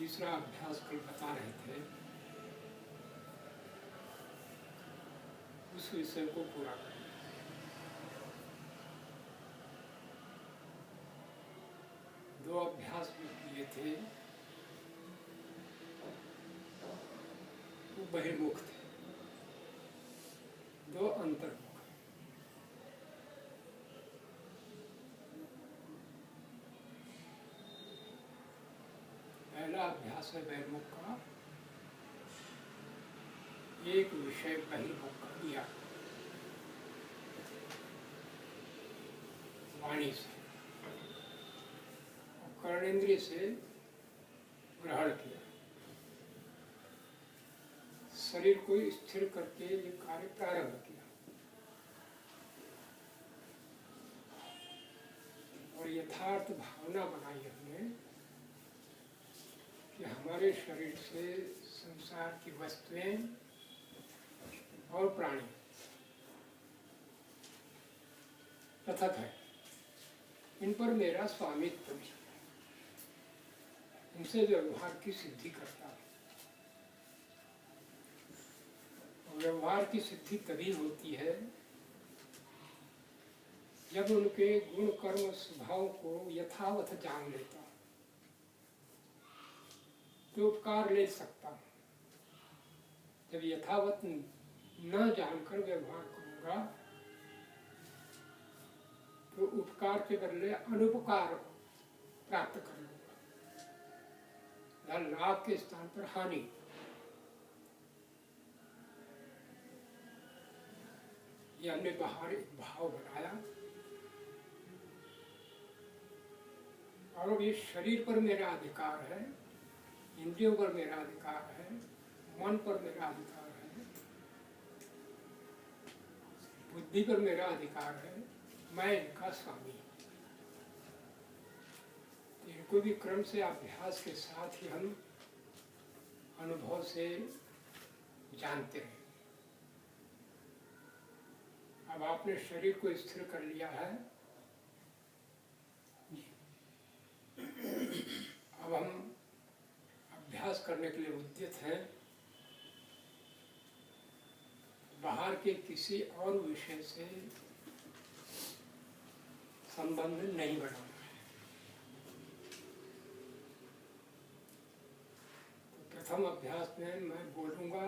तीसरा अभ्यास कल बता रहे थे, उस विषय को पूरा करें। दो अभ्यास जो किए थे वो बहिर्मुख थे, दो अंतर्मुख। पहला अभ्यास है बहिर्मुख का, एक विषय बहिर्मुख का दिया वाणी से और कर्णेंद्रिय से ग्रहण किया। शरीर को स्थिर करके ये कार्य प्रारंभ किया और यथार्थ भावना बनाई हमने कि हमारे शरीर से संसार की वस्तुएं और प्राणी पृथक है, इन पर मेरा स्वामित्व नहीं, इनसे व्यवहार की सिद्धि करता है। और व्यवहार की सिद्धि तभी होती है जब उनके गुण कर्म स्वभाव को यथावत जान लेता हूं, तो उपकार ले सकता हूं। जब यथावत न जानकर व्यवहार करूंगा तो उपकार के बदले अनुपकार प्राप्त कर लूंगा, लाभ के स्थान पर हानि। ये हमने बाहर एक भाव बनाया और अब ये शरीर पर मेरा अधिकार है, इंद्रियों पर मेरा अधिकार है, मन पर मेरा अधिकार है, बुद्धि पर मेरा अधिकार है, मैं इनका स्वामी हूं। इनको भी क्रम से अभ्यास के साथ ही हम अनुभव से जानते हैं। अब आपने शरीर को स्थिर कर लिया है, अब हम अभ्यास करने के लिए उद्यत हैं। बाहर के किसी और विषय से संबंध नहीं बनाना है। तो प्रथम अभ्यास में मैं बोलूँगा,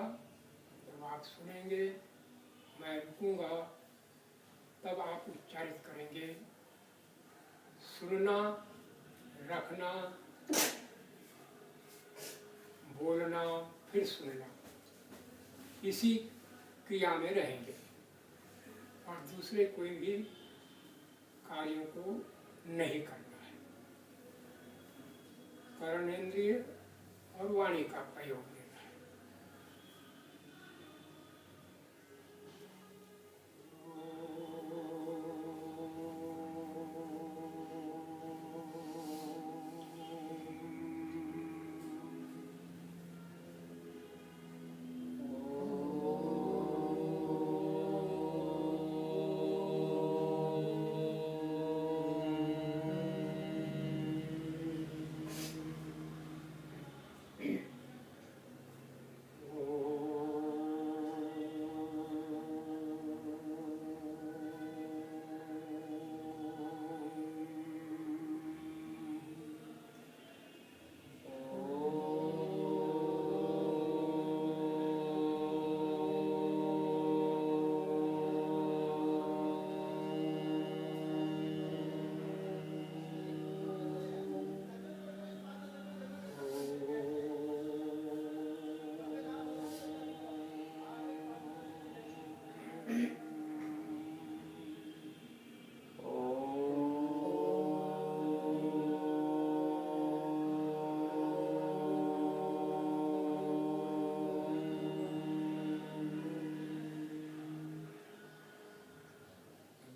जब आप सुनेंगे, मैं रुकूंगा, तब आप उच्चारित करेंगे। सुनना, रखना, बोलना, फिर सुनना, इसी क्रिया में रहेंगे और दूसरे कोई भी कार्यों को नहीं करना है। कर्णेंद्रिय और वाणी का प्रयोग लेना है।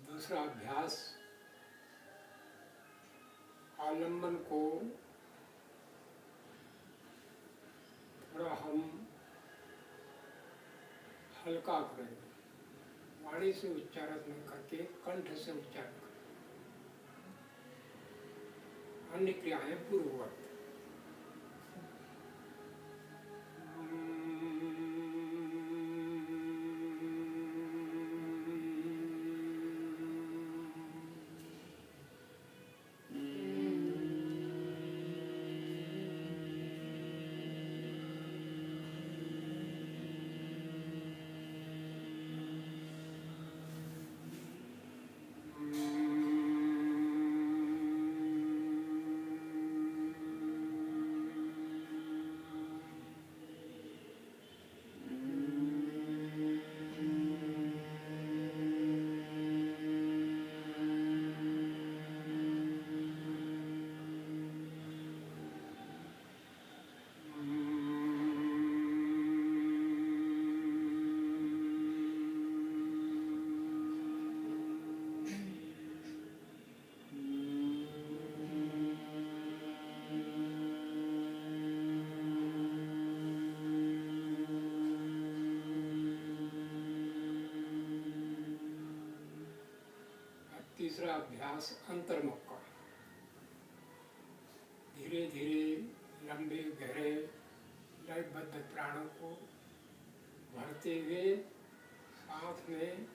दूसरा अभ्यास, आलंबन को थोड़ा हम हल्का करेंगे, वाणी से उच्चारण नहीं करके कंठ से उच्चारण करें। अन्य क्रियाएं पूर्ववत। तीसरा अभ्यास अंतर्मुख का। धीरे धीरे लंबे गहरे लयबद्ध प्राणों को भरते हुए साथ में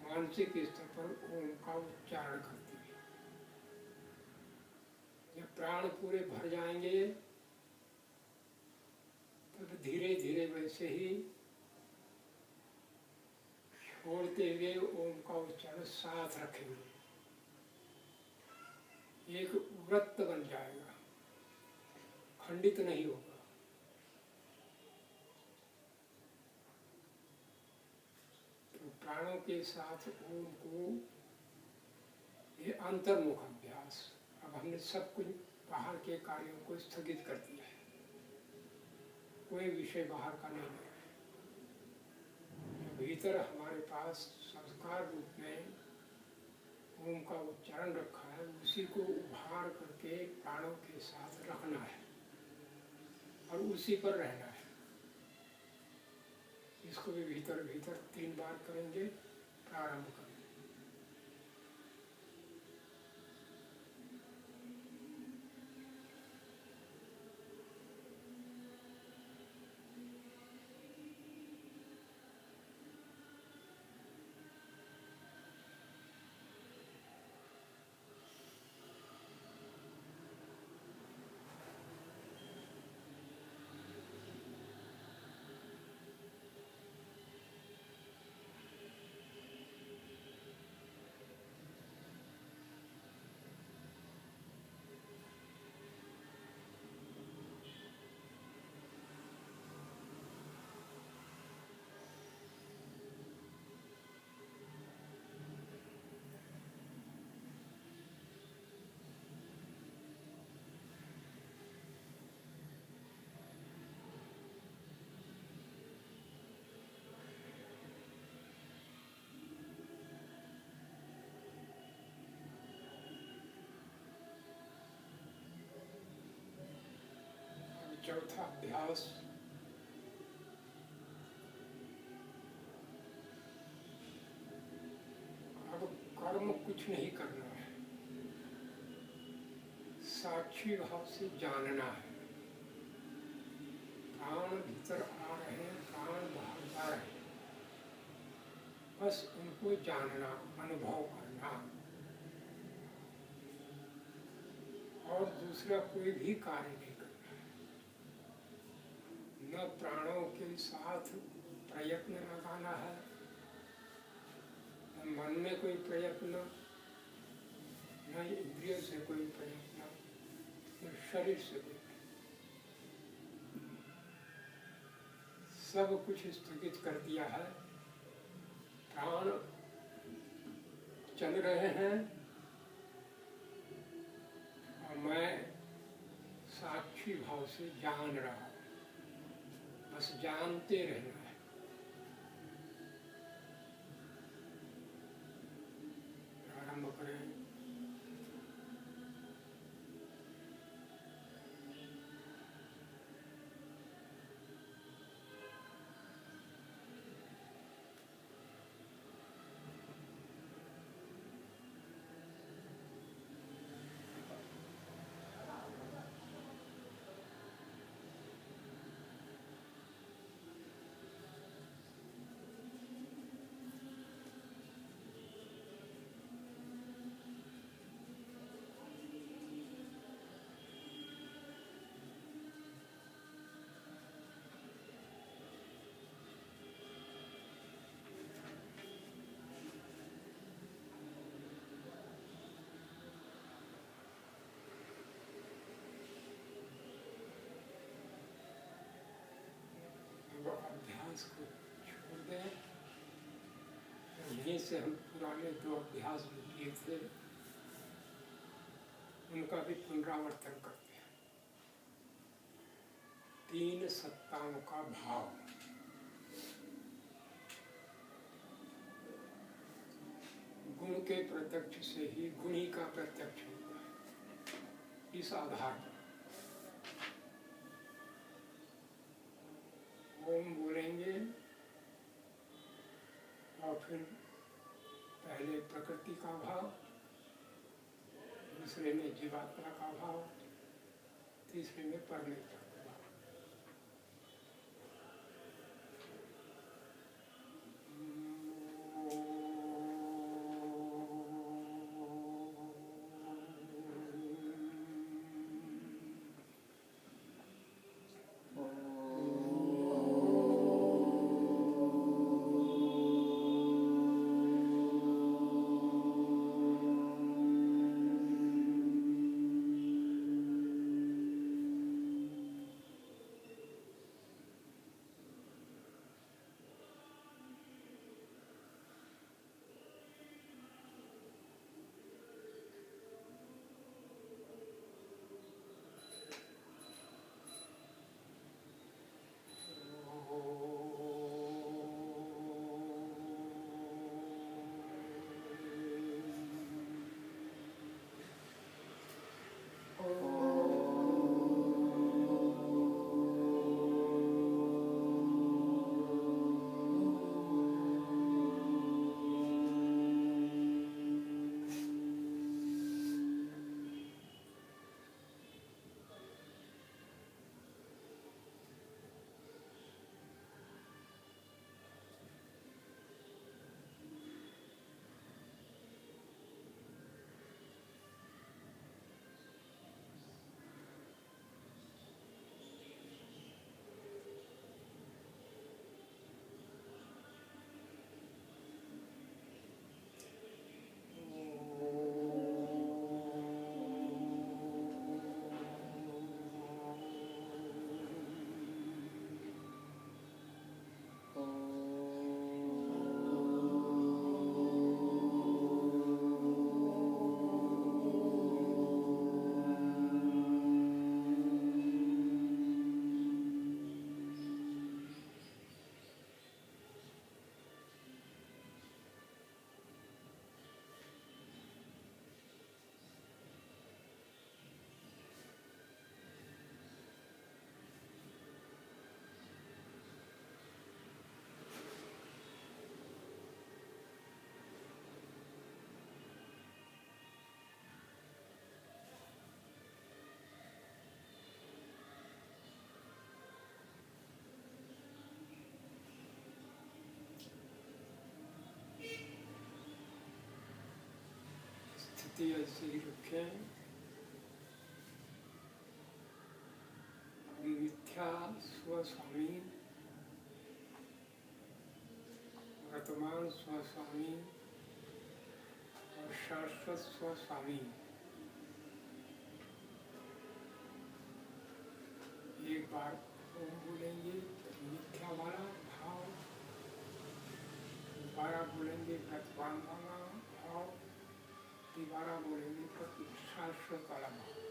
मानसिक स्तर पर ओम का उच्चारण करते हैं। जब प्राण पूरे भर जाएंगे तब धीरे धीरे वैसे ही छोड़ते हुए ओम का उच्चारण साथ रखेंगे। एक वृत्त बन जाएगा, खंडित नहीं होगा। तो प्राणों के साथ ओम को, ये अंतर्मुख अभ्यास। अब हमने सब कुछ बाहर के कार्यों को स्थगित कर दिया है, कोई विषय बाहर का नहीं है। भीतर हमारे पास संस्कार रूप में ओम का उच्चारण रखा है, उसी को उभार करके प्राणों के साथ रखना है और उसी पर रहना है। इसको भी भीतर भीतर 3 बार करेंगे। प्रारंभ करें। चौथा अभ्यास अब कर्म कुछ नहीं करना है, साक्षी भाव से जानना है। प्राण भीतर आ रहे हैं, प्राण बाहर जा रहे हैं, बस उनको जानना, अनुभव करना, और दूसरा कोई भी कार्य नहीं करना। न प्राणों के साथ प्रयत्न लगाना है, न मन में कोई प्रयत्न, न इंद्रिय से कोई प्रयत्न, न शरीर से कोई। सब कुछ स्थगित कर दिया है। प्राण चल रहे हैं और मैं साक्षी भाव से जान रहा हूं, बस जानते रहना है। प्रारंभ करें। अभ्यास को छोड़ दें। यहीं से हम पुराने 2 अभ्यास जो किए थे उनका भी पुनरावर्तन करते हैं। 3 सत्ताओं का भाव। गुण के प्रत्यक्ष से ही गुणी का प्रत्यक्ष होता है। इस आधार पर ओम बोलेंगे और फिर पहले प्रकृति का भाव, दूसरे में जीवात्मा का भाव, तीसरे में परमेश्वर का भाव। स्थिति ऐसे ही रखें। मिथ्या स्वस्वामी, वर्तमान स्वस्वामी और शाश्वत स्वस्वामी। एक बार ओम बोलेंगे मिथ्या वाला भाव, दोबारा बोलेंगे वर्तमान वाला भाव, दोबारा बोलेंगे शाश्वत वाला भाव।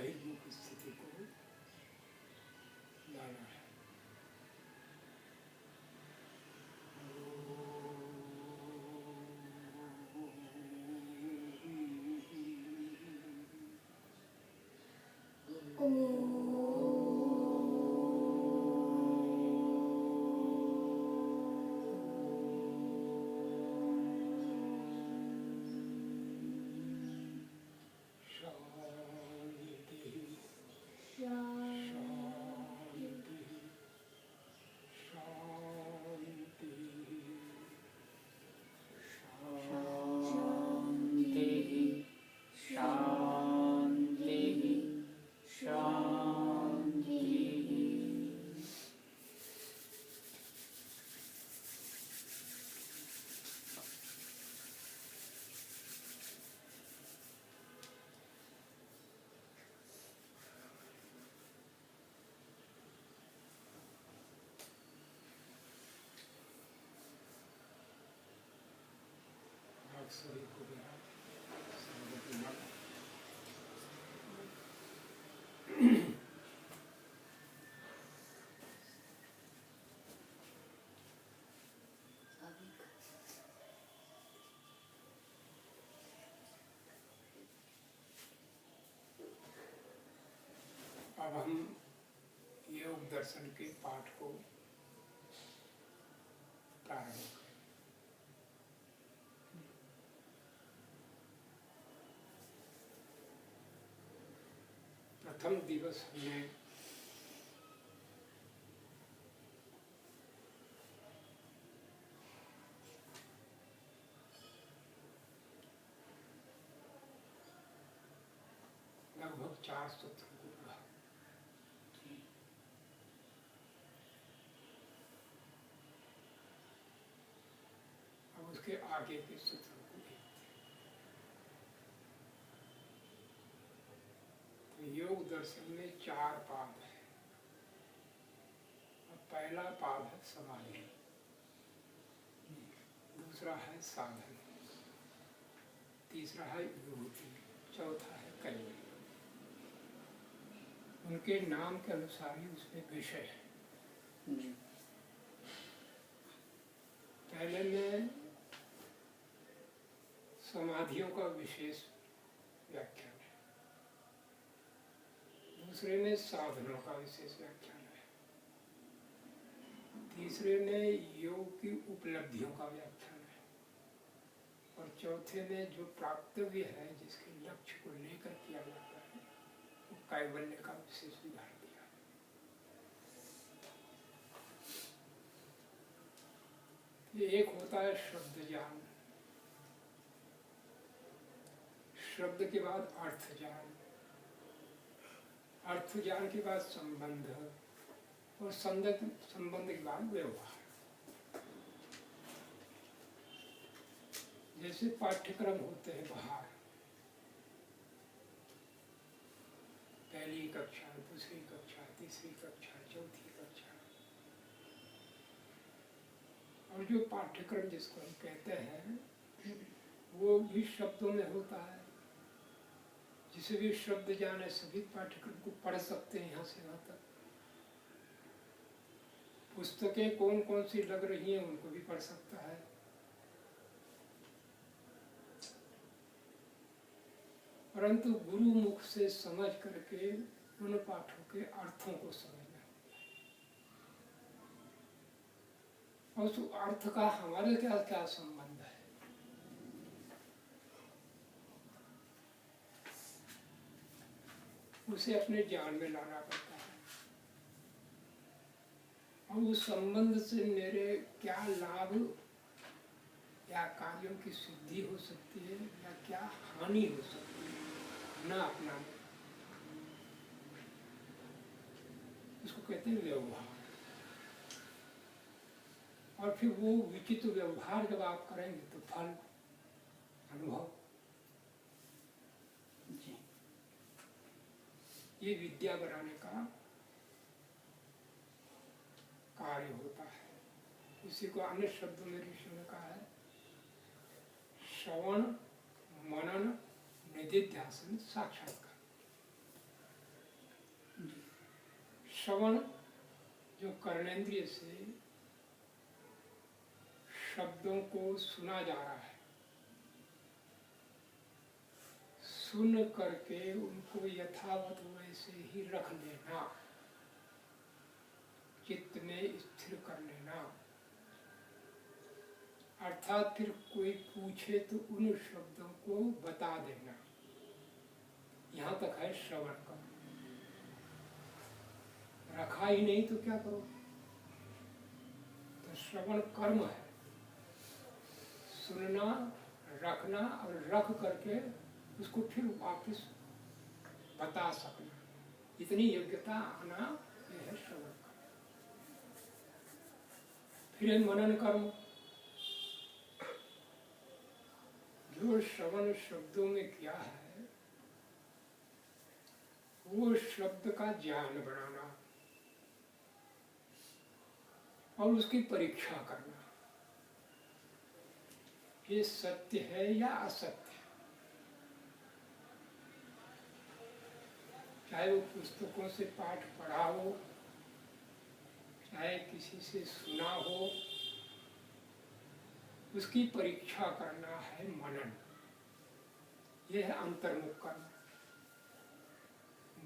बहिर्मुख स्थिति को लाना है। सही हो गया। अब हम योग दर्शन के पाठ को प्रारंभ करें। प्रथम दिवस हमने लगभग 4 सूत्र को पढ़ा। अब उसके आगे के सूत्र को देखते। योग दर्शन में 4 पाद है। पहला पाद है समाधि, दूसरा है साधन, तीसरा है विभूति, चौथा है कैवल्य। उनके नाम के अनुसार ही उसमें विषय है। पहले में समाधियों का विशेष व्याख्यान है, दूसरे में साधनों का विशेष व्याख्यान है, तीसरे में योग की उपलब्धियों का व्याख्यान है, और चौथे में जो प्राप्तव्य है, जिसके लक्ष्य को लेकर किया जाता है, वो कैवल्य का विशेष उदाहरण दिया। ये एक होता है शब्द ज्ञान, शब्द के बाद अर्थ ज्ञान, अर्थ ज्ञान के बाद संबंध, और संबंध के बाद व्यवहार। जैसे पाठ्यक्रम होते हैं बाहर, पहली कक्षा, दूसरी कक्षा, तीसरी कक्षा, चौथी कक्षा, और जो पाठ्यक्रम जिसको हम कहते हैं वो भी शब्दों में होता है। जिसे भी शब्द जाने सभी पाठ्यक्रम को पढ़ सकते हैं यहाँ से वहाँ तक। पुस्तकें कौन कौन सी लग रही हैं उनको भी पढ़ सकता है। परंतु गुरु मुख से समझ करके उन पाठों के अर्थों को समझना, और उस अर्थ का हमारे क्या क्या संबंध है, उसे अपने ज्ञान में लाना पड़ता है। और उस संबंध से मेरे क्या लाभ या कार्यों की सिद्धि हो सकती है या क्या हानि हो सकती है, ना अपना, इसको कहते हैं व्यवहार। और फिर वो विचित्र व्यवहार जब आप करेंगे तो फल, अनुभव। जी, ये विद्या बनाने का कार्य होता है। इसी को अन्य शब्दों में ऋषियों ने कहा है श्रवण मनन निधिध्यासन साक्षात्कार। श्रवण जो कर्णेंद्रिय से शब्दों को सुना जा रहा है, सुन करके उनको यथावत वैसे ही रख लेना, चित्त में स्थिर कर लेना। अर्थात फिर कोई पूछे तो उन शब्दों को बता देना। यहाँ तक है श्रवण का। रखा ही नहीं तो क्या करो? तो श्रवण कर्म है, सुनना, रखना और रख करके उसको फिर वापस बता सकना, इतनी योग्यता आना, यह है श्रवण कर्म। फिर है मनन कर्म। जो श्रवण शब्दों में किया है वो शब्द का ज्ञान बनाना और उसकी परीक्षा करना, ये सत्य है या असत्य। चाहे वो पुस्तकों से पाठ पढ़ा हो, चाहे किसी से सुना हो, उसकी परीक्षा करना है मनन। यह है अंतर्मुख कर्म।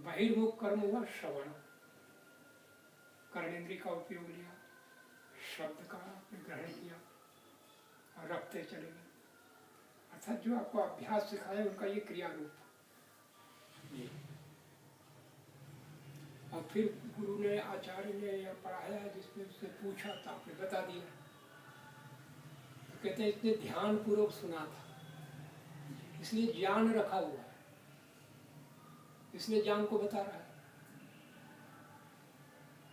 बहिर्मुख कर्म हुआ श्रवण, कर्णेंद्रिय का उपयोग लिया, शब्द का आपने ग्रहण किया और रखते चले गए। अर्थात जो आपको अभ्यास सिखाया उनका ये क्रिया रूप। और फिर गुरु ने, आचार्य ने या पढ़ाया, जिसने उससे पूछा तो आपने बता दिया। तो कहते हैं इसने ध्यान पूर्वक सुना था, इसलिए ज्ञान रखा हुआ है, इसलिए ज्ञान को बता रहा है।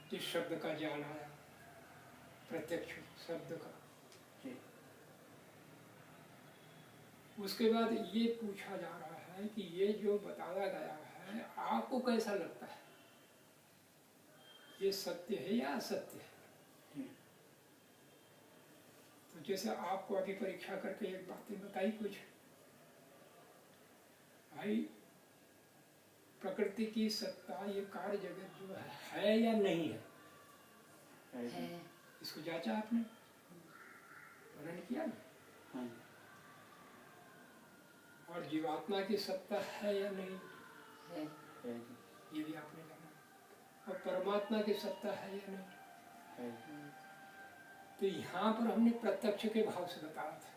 जिस शब्द का ज्ञान आया, प्रत्यक्ष शब्द का, उसके बाद ये पूछा जा रहा है कि ये जो बताया गया है आपको कैसा लगता है, ये सत्य है या असत्य है। तो जैसे आपको अभी परीक्षा करके एक बातें बताई कुछ, भाई प्रकृति की सत्ता, ये कार्य जगत जो है या नहीं है, इसको जांचा आपने, मनन किया ना। और जीवात्मा की सत्ता है या नहीं है, ये भी आपने जाना। और परमात्मा की सत्ता है या नहीं है। तो यहाँ पर हमने प्रत्यक्ष के भाव से बताया था,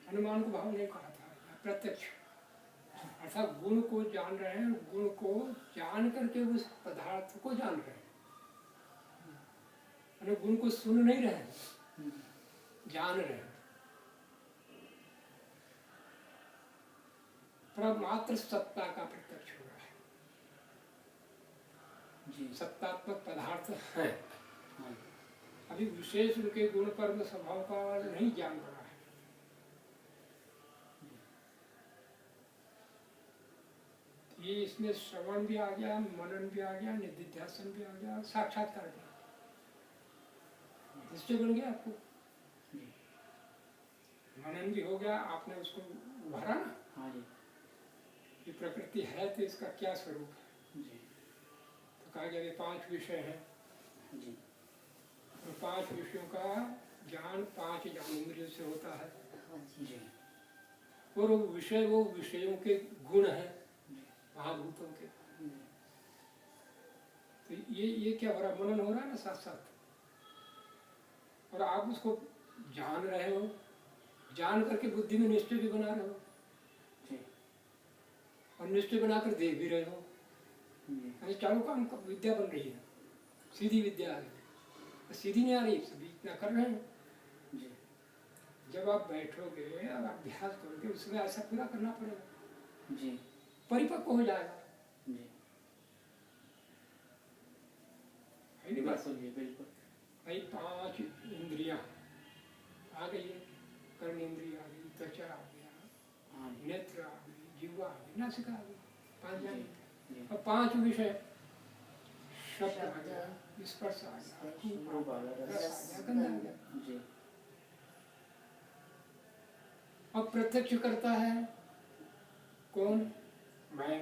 अनुमान को भाव नहीं कहा था, प्रत्यक्ष। अर्थात गुण को जान रहे हैं, गुण को जान करके उस पदार्थ को जान रहे हैं। गुण को सुन नहीं रहे हैं, जान रहे हैं। परमात्र सत्ता का प्रत्यक्ष हो रहा है। सत्तात्मक पदार्थ है, अभी विशेष उनके गुण कर्म स्वभाव का नहीं ज्ञान बना है। ये इसमें श्रवण भी आ गया, मनन भी आ गया, निधिध्यासन भी आ गया, साक्षात्कार भी। निश्चय बन गया आपको, मनन भी हो गया, आपने उसको उभारा ना। हाँ जी। ये प्रकृति है तो इसका क्या स्वरूप है जी। तो कहा गया ये 5 विषय हैं जी। और 5 विषयों का ज्ञान 5 ज्ञानेंद्रियों से होता है जी। और वो विषयों के गुण हैं महाभूतों के। तो ये क्या हो रहा है, मनन हो रहा है ना साथ साथ। और आप उसको जान रहे हो, जान करके बुद्धि में निश्चय भी बना रहे हो जी। और निश्चय बनाकर देख भी रहे हो। अरे चारों काम का विद्या बन रही है, सीधी विद्या आ रही, सीधी नहीं आ रही, सभी इतना कर रहे हैं जी। जब आप बैठोगे और अभ्यास करोगे, उसमें ऐसा पूरा करना पड़ेगा जी, परिपक्व हो जाएगा जी। बिल्कुल भाई 5 इंद्रियां आ गई है, कर्मेंद्रिय आ गई, त्वचा आ गया, नेत्र आ गई, जीवा आ गई, नासिका आ गई, 5 ज्ञान। और 5 विषय, शब्द आ गया, स्पर्श आ गया, रूप आ गया, रस आ गया, गंध आ गया। अब प्रत्यक्ष करता है कौन? मैं।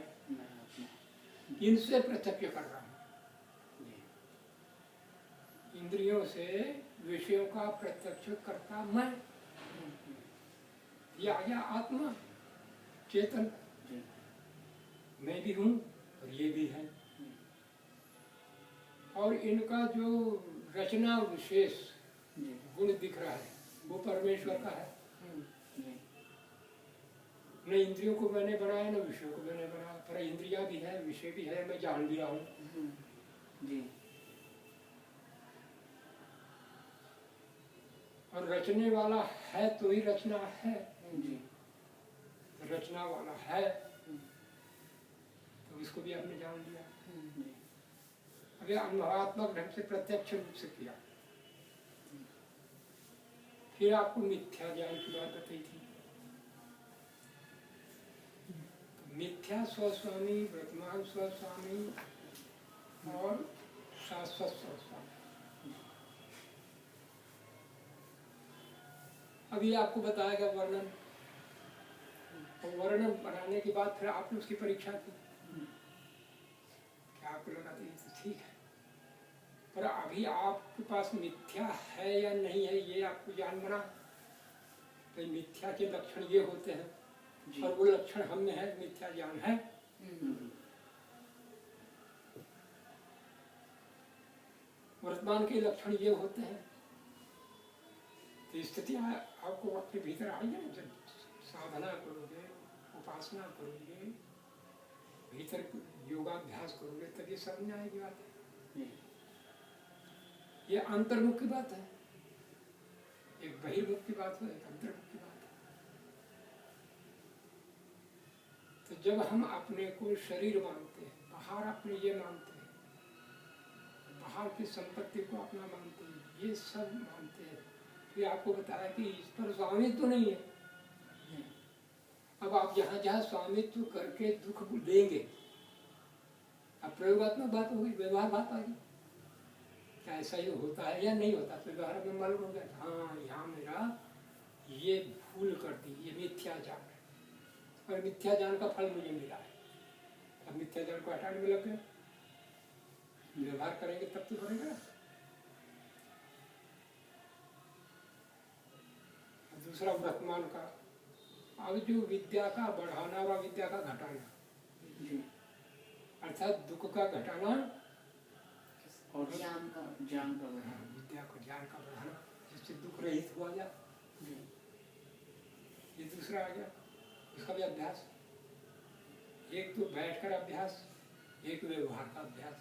इनसे प्रत्यक्ष कर रहा हूँ। इंद्रियों से विषयों का प्रत्यक्ष करता मैं, ये आ गया आत्मा चेतन, मैं भी हूँ और ये भी है। और इनका जो रचना विशेष गुण दिख रहा है वो परमेश्वर का है। न इंद्रियों को मैंने बनाया न विषयों को मैंने बनाया, पर इंद्रियां भी है, विषय भी है, मैं जान भी रहा हूँ जी। और रचने वाला है तो ही रचना है जी। रचना वाला है तो इसको भी आपने जान लिया। अभी अनुभवात्मक ढंग से प्रत्यक्ष रूप से किया। फिर आपको मिथ्या ज्ञान की बात बताई थी। मिथ्या स्वस्वामी, वर्तमान स्वस्वामी और शाश्वत स्वस्वामी। अभी आपको बताया गया वर्णन, और वर्णन बनाने के बाद फिर आपने उसकी परीक्षा की। क्या आपको लगा था ये तो ठीक है, पर अभी आपके पास मिथ्या है या नहीं है ये आपको जान बना। तो मिथ्या के लक्षण ये होते हैं और वो लक्षण हम में है, मिथ्या ज्ञान है। वर्तमान के लक्षण ये होते हैं। तो स्थिति आपको अपने भीतर आई है। जब साधना करोगे, उपासना करोगे, भीतर योगाभ्यास करोगे तब ये समझ में आएगी बात है। ये अंतर्मुख की बात है, एक बहिर्मुख की बात है, एक अंतर्मुख की बात है। तो जब हम अपने को शरीर मानते हैं, बाहर अपने ये मानते हैं, बाहर की संपत्ति को अपना मानते हैं, ये सब मानते हैं, फिर आपको बताया कि इस पर स्वामित्व तो नहीं है। अब आप जहाँ जहाँ स्वामित्व करके दुख देंगे, अब प्रयोगात्मक बात होगी, व्यवहार बात आएगी, क्या ऐसा ही होता है या नहीं होता। तो व्यवहार में मालूम हो गया, हाँ यहाँ मेरा ये भूल कर दी, ये मिथ्या ज्ञान है और मिथ्या ज्ञान का फल मुझे मिला है। अब मिथ्या ज्ञान को हटाने में लग गए, व्यवहार करेंगे तब तो बनेगा। दूसरा वर्तमान का, अब जो विद्या का बढ़ाना व विद्या का घटाना, अर्थात दुख का घटाना और ज्ञान का बढ़ाना, विद्या को ज्ञान का बढ़ाना, जिससे दुख रहित हुआ जा, ये दूसरा आ गया। इसका भी अभ्यास, एक तो बैठकर अभ्यास, एक व्यवहार का अभ्यास,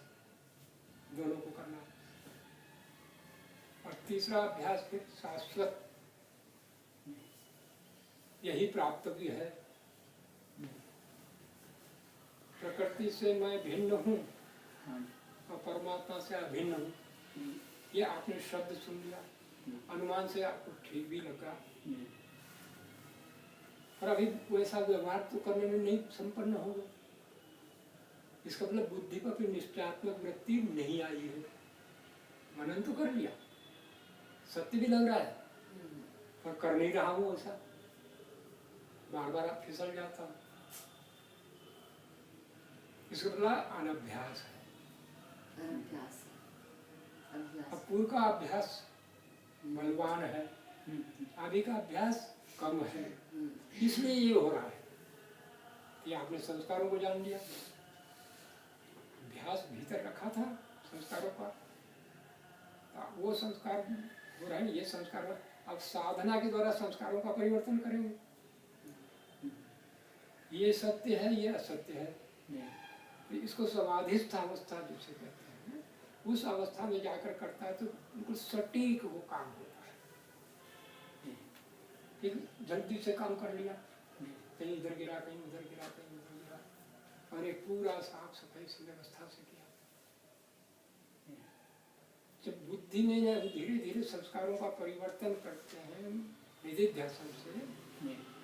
दोनों को करना। और तीसरा अभ्यास फिर शाश्वत, यही प्राप्त भी है। प्रकृति से मैं भिन्न हूँ और परमात्मा से अभिन्न हूँ, ये आपने शब्द सुन लिया, अनुमान से आपको ठीक भी लगा, पर अभी वैसा व्यवहार तो करने में नहीं संपन्न होगा। इसका मतलब बुद्धि पर फिर निश्चयात्मक वृत्ति नहीं आई है। मनन तो कर लिया, सत्य भी लग रहा है, पर कर नहीं रहा हूँ ऐसा, बार बार आप फिसल जाता हूँ। इसका मतलब अनभ्यास है। अब पूर्व का अभ्यास बलवान है, अभी का अभ्यास कम है, इसलिए ये हो रहा है कि आपने संस्कारों को जान लिया। अभ्यास भीतर रखा था संस्कारों का, वो संस्कार हो रहे हैं, ये संस्कार। अब साधना के द्वारा संस्कारों का परिवर्तन करेंगे। ये सत्य है, ये असत्य है, इसको समाधिस्थ अवस्था जिसे कहते हैं, उस अवस्था में जाकर करता है तो बिल्कुल सटीक वो काम होता है। एक जल्दी से काम कर लिया, कहीं इधर गिरा, कहीं उधर गिरा, कहीं उधर गिरा, और एक पूरा साफ सफाई से व्यवस्था से किया। जब बुद्धि में धीरे धीरे संस्कारों का परिवर्तन करते हैं निधिध्यासन से,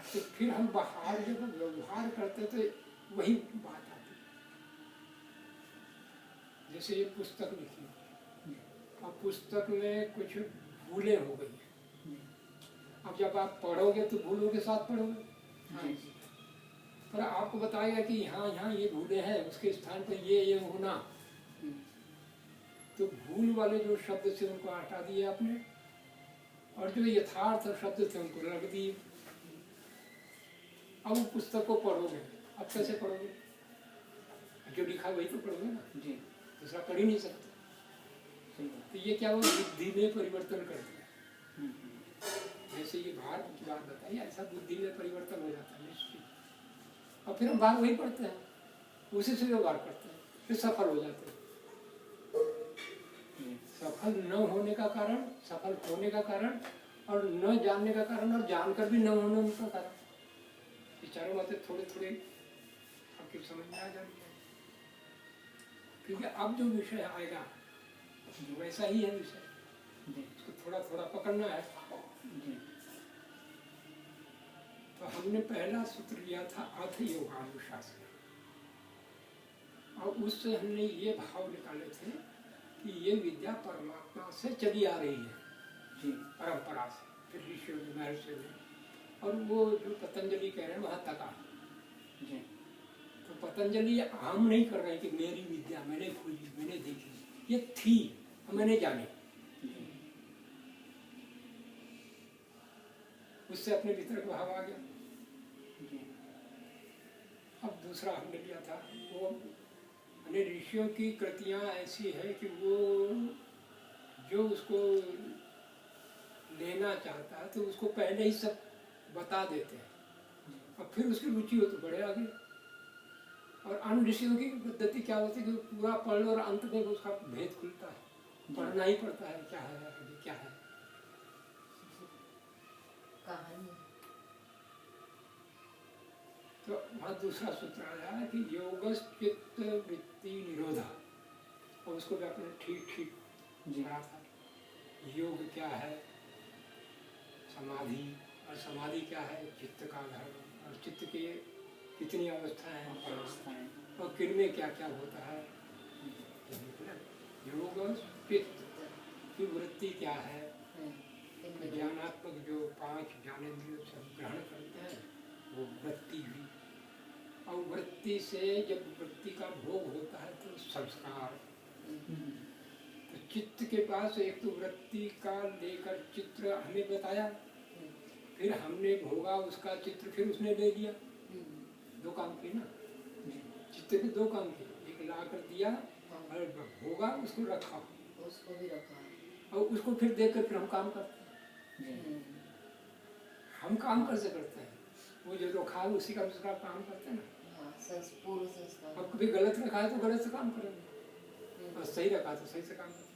तो फिर हम बाहर जब व्यवहार करते तो वही बात आती। जैसे ये पुस्तक लिखी, अब पुस्तक में कुछ भूलें हो गई, अब जब आप पढ़ोगे तो भूलों के साथ पढ़ोगे। पर आपको बताएगा कि यहाँ यहाँ ये भूले हैं, उसके स्थान पर ये होना। तो भूल वाले जो शब्द थे उनको हटा दिए आपने, और जो यथार्थ शब्द थे उनको रख दिए। अब वो पुस्तक को पढ़ोगे, अब कैसे पढ़ोगे? जो लिखा वही तो पढ़ोगे ना जी, दूसरा पढ़ ही नहीं सकते। तो ये क्या हुआ, बुद्धि में परिवर्तन कर दिया। जैसे ये बाहर की बात बताई, ऐसा बुद्धि में परिवर्तन हो जाता है निश्चित। और फिर हम बाहर वही पढ़ते हैं, उसी से व्यवहार करते हैं, फिर सफल हो जाते हैं। सफल न होने का कारण, सफल होने का कारण, और न जानने का कारण, और जानकर भी न होने का कारण, ये चारों बातें थोड़े थोड़े आपकी समझ में आ जाएगी। क्योंकि अब जो विषय आएगा वैसा ही है विषय, उसको थोड़ा थोड़ा पकड़ना है। तो हमने पहला सूत्र लिया था अर्थ योगानुशासन, और उससे हमने ये भाव निकाले थे कि ये विद्या परमात्मा से चली आ रही है जी, परंपरा से, फिर ऋषियों ने, महर्षियों ने, और वो जो पतंजलि कह रहे हैं वहाँ तक आ जी। तो पतंजलि हम नहीं कर रहे कि मेरी विद्या मैंने खोजी, मैंने देखी, ये थी, मैंने जानी, उससे अपने भीतर का भाव आ गया। अब दूसरा हमने लिया था, वो मैंने ऋषियों की कृतियाँ ऐसी है कि वो जो उसको लेना चाहता है तो उसको पहले ही सब बता देते हैं, और फिर उसकी रुचि हो तो बढ़े आगे। और अन्य ऋषियों की पद्धति क्या होती है कि पूरा पढ़ लो और अंत में उसका भेद खुलता है, पढ़ना ही पड़ता है, क्या है आगे क्या है कहानी। तो वहाँ दूसरा सूत्र आया है कि योगस् चित्त वृत्ति निरोधा, और उसको भी आपने ठीक ठीक पढ़ा था। योग क्या है, समाधि, और समाधि क्या है, चित्त का धर्म, और चित्त के कितनी अवस्थाएं हैं, और किनमें क्या क्या होता है। योग चित्त की वृत्ति क्या है, ज्ञानात्मक जो 5 ज्ञानेंद्रियों से ग्रहण करते हैं वो वृत्ति हुई, और वृत्ति से जब वृत्ति का भोग होता है तो संस्कार। तो चित्त के पास एक तो वृत्ति का लेकर चित्र हमें बताया, फिर हमने भोगा उसका चित्र, फिर उसने ले लिया। 2 काम किए ना, चित्त के 2 काम किए, एक ला कर दिया और भोगा, उसको रखा, उसको भी रखा, और उसको फिर देख कर फिर हम काम करते हैं। हम काम कैसे करते हैं, वो जो रखा है उसी का दूसरा काम करते हैं ना। अब कभी गलत रखा है तो गलत से काम करेंगे, और सही रखा तो सही से काम करेंगे।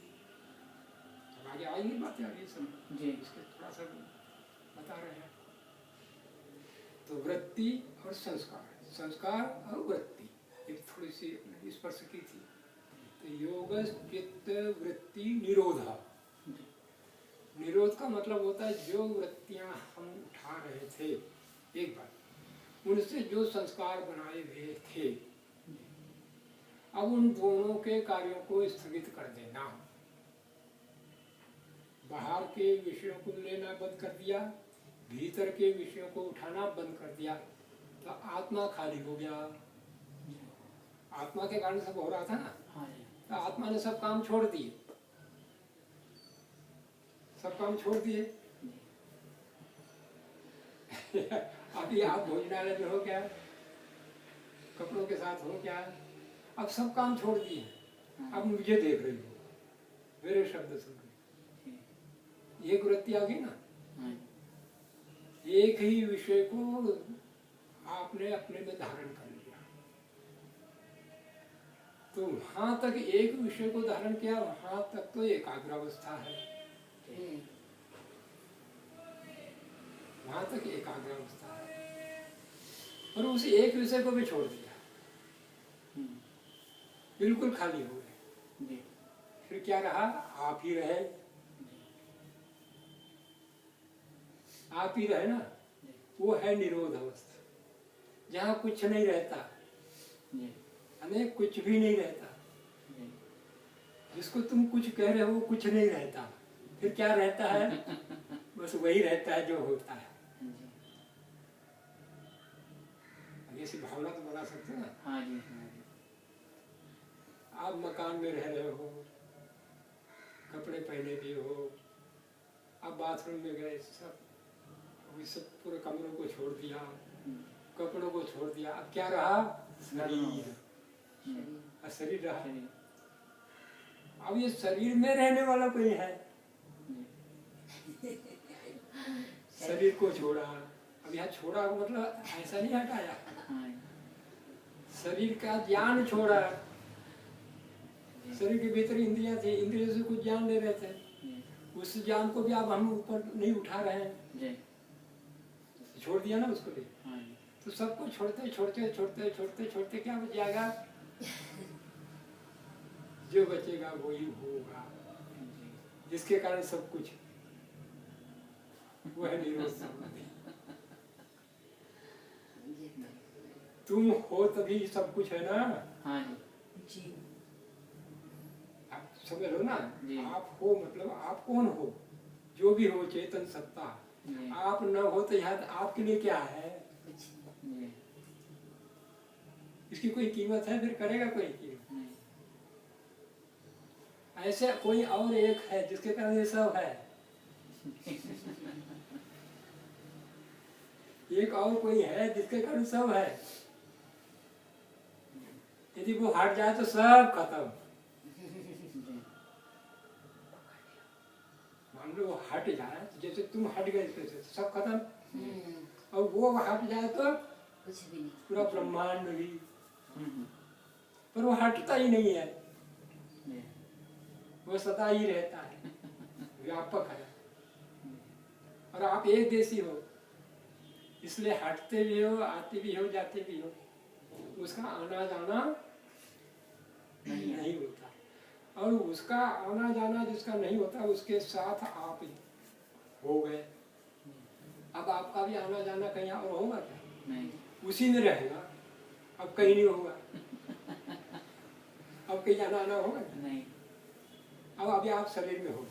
अब आगे आएंगी बातें, आगे सब जी, इसके थोड़ा सा बता रहे हैं। तो वृत्ति और संस्कार, संस्कार और वृत्ति, एक थोड़ी सी स्पर्श की थी। तो योग चित्त वृत्ति निरोधा, निरोध का मतलब होता है जो वृत्तियां हम उठा रहे थे एक बार, उनसे जो संस्कार बनाए हुए थे, अब उन दोनों के कार्यों को स्थगित कर देना। बाहर के विषयों को लेना बंद कर दिया, भीतर के विषयों को उठाना बंद कर दिया, तो आत्मा खाली हो गया। आत्मा के कारण सब हो रहा था ना, तो आत्मा ने सब काम छोड़ दिए, सब काम छोड़ दिए। अभी आप भोजनालय में हो क्या, कपड़ों के साथ हो क्या, अब सब काम छोड़ दिए, अब मुझे देख रही हो, मेरे शब्द सुन रही, एक वृत्ति आ गई ना। एक ही विषय को आपने अपने में धारण कर लिया, तो वहां तक एक विषय को धारण किया, वहां तक तो एकाग्रावस्था है, वहां तक एकाग्रावस्था है, और उस एक विषय को भी छोड़ दिया, बिल्कुल खाली हो गए। फिर क्या रहा, आप ही रहे, आप ही रहे ना, वो है निरोध अवस्था, जहाँ कुछ नहीं रहता, हमें कुछ भी नहीं रहता, जिसको तुम कुछ कह रहे हो वो कुछ नहीं रहता, फिर क्या रहता है, बस वही रहता है जो होता है। ये ऐसी भावना तो बना सकते हैं ना। हाँ जी, हाँ जी। आप मकान में रह रहे हो, कपड़े पहने भी हो, आप बाथरूम में गए, सब पूरे कमरों को छोड़ दिया, कपड़ों को छोड़ दिया, अब क्या रहा? शरीर। और शरीर रहा। अब ये शरीर में रहने वाला कोई है? शरीर को छोड़ा, अब यहाँ छोड़ा मतलब ऐसा नहीं हटाया, शरीर का ज्ञान छोड़ा। शरीर के भीतर इंद्रियां थी, इंद्रियों से कुछ ज्ञान ले रहे थे, उस ज्ञान को भी अब हम ऊपर नहीं उठा रहे हैं, छोड़ दिया ना उसको भी। तो सबको छोड़ते छोड़ते छोड़ते छोड़ते छोड़ते क्या बच जाएगा? जो बचेगा वही होगा, जिसके कारण सब कुछ, वो है निरोध समाधि। तुम हो तभी सब कुछ है ना। हाँ जी। आप समझ लो ना, आप हो मतलब आप कौन हो? जो भी हो चेतन सत्ता। आप न हो तो यहाँ आपके लिए क्या है? इसकी कोई कीमत है? फिर करेगा कोई कीमत? ऐसे कोई और एक है जिसके कारण ये सब है। एक और कोई है जिसके कारण सब है। यदि वो हट जाए तो सब खत्म। मान लो वो हट जाए, जैसे तुम हट गए इसमें से, सब खत्म। और वो हट जाए तो कुछ भी नहीं, पूरा ब्रह्मांड भी। पर वो हटता ही नहीं है, वो सदा ही रहता है, व्यापक है। और आप एक देशी हो, इसलिए हटते भी हो, आते भी हो, जाते भी हो, उसका आना जाना नहीं होता। और उसका आना जाना जिसका नहीं होता, उसके साथ आप हो गए। अब आपका भी आना जाना कहीं और होगा क्या? नहीं। उसी में रहेगा, अब कहीं नहीं होगा। अब कहीं जाना आना होगा नहीं। अब अभी आप शरीर में हो,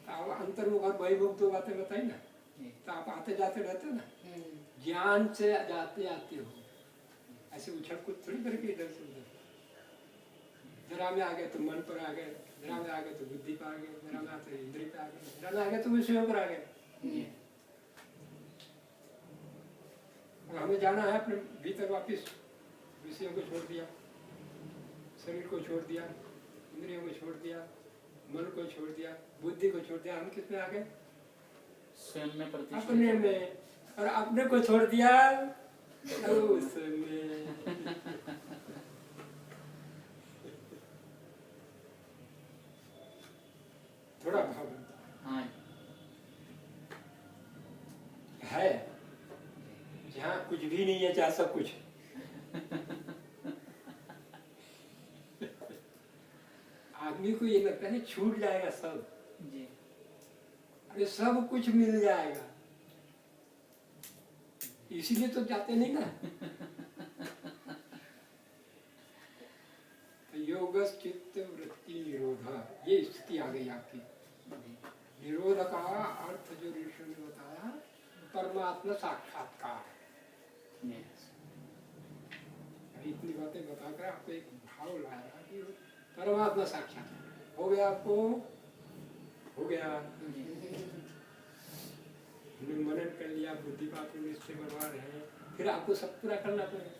तो आप अंतर्मुख और बहिर्मुख दो बातें बताई ना, तो आप आते जाते रहते ना, ज्ञान से जाते आते हो, ऐसे उछल कुछ थोड़ी करके इधर से उधर। जरा में आ गए तो मन पर आ गए, जरा में आ गए तो बुद्धि पर आ गए, जरा में आते इंद्रिय पर आ गए, जरा में आ गए तो विषयों पर आ गए। और हमें जाना है अपने भीतर वापिस। विषयों को छोड़ दिया, शरीर को छोड़ दिया, इंद्रियों को छोड़ दिया, मन को छोड़ दिया, बुद्धि को छोड़ दिया, हम किस में आ गए? स्वयं में प्रतिष्ठित, अपने में। और अपने को छोड़ दिया उसमें। थोड़ा भाव हाँ है, जहाँ कुछ भी नहीं है, चाहे सब कुछ। आदमी को ये लगता है छूट जाएगा सब जी। अरे सब कुछ मिल जाएगा, इसीलिए तो जाते नहीं ना। योगस चित्त वृत्ति निरोध, ये स्थिति आ गई आपकी। निरोध का अर्थ जो ऋषि ने बताया, परमात्मा साक्षात्कार। इतनी बातें बताकर आपको एक भाव लाया कि परमात्मा साक्षात्कार हो गया, आपको हो गया। मनन कर लिया, बुद्धि बात निश्चय बनवा रहे हैं, फिर आपको सब पूरा करना पड़ेगा।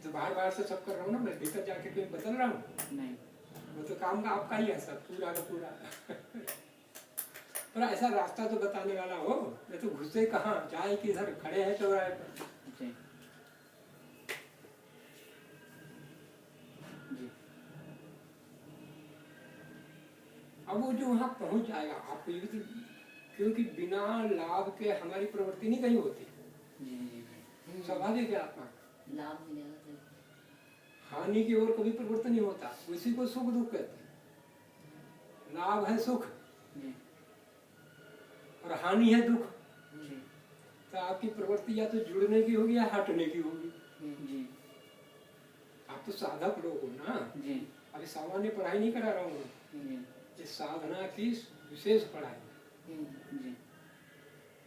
तो बाहर से सब कर रहा हूँ ना मैं, भीतर जाके कोई बदल रहा हूँ नहीं, वो तो काम का आपका ही है सब, पूरा का पूरा। पर ऐसा रास्ता तो बताने वाला हो, मैं तो घुसे कहाँ, जाए किधर, खड़े हैं चौराहे पर। जी जी। अब वो जो वहाँ पहुँच जाएगा आपको, ये तो क्योंकि बिना लाभ के हमारी प्रवृत्ति नहीं कहीं होती। स्वाभाविक है आत्मा, लाभ मिलेगा तो हानि की ओर कभी प्रवृत्ति नहीं होता, उसी को सुख दुख कहते हैं। लाभ है सुख और हानि है दुख। तो आपकी प्रवृत्ति या तो जुड़ने की होगी या हटने की होगी। आप तो साधक लोग हो ना, अभी सामान्य पढ़ाई नहीं करा रहा हूँ, ये साधना की विशेष पढ़ाई,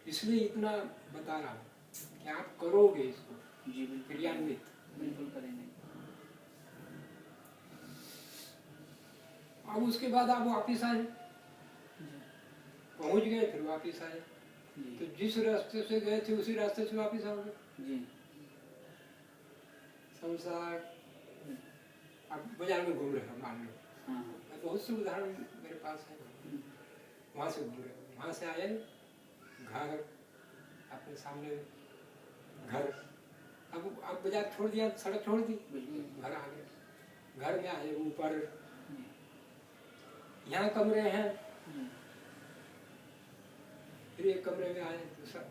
इसलिए इतना बता रहा हूँ। कि आप करोगे इसको जी बिल्कुल क्रियान्वित। बिल्कुल करेंगे। अब उसके बाद आप वापिस आए, जी पहुंच गए, फिर वापिस आए, जी तो जिस रास्ते से गए थे उसी रास्ते से वापिस आओगे। जी संसार, आप बाजार में घूम रहे हो मान लो, हाँ बहुत से उदाहरण मेरे पास है, वहाँ से घूम रहे हो, वहाँ से आए घर, अपने सामने घर, अब बाजार छोड़ दिया, सड़क छोड़ दी, बिल्कुल घर आ गए, घर में आए ऊपर, जी यहाँ कमरे हैं, जी फिर एक कमरे में आए, दूसरा,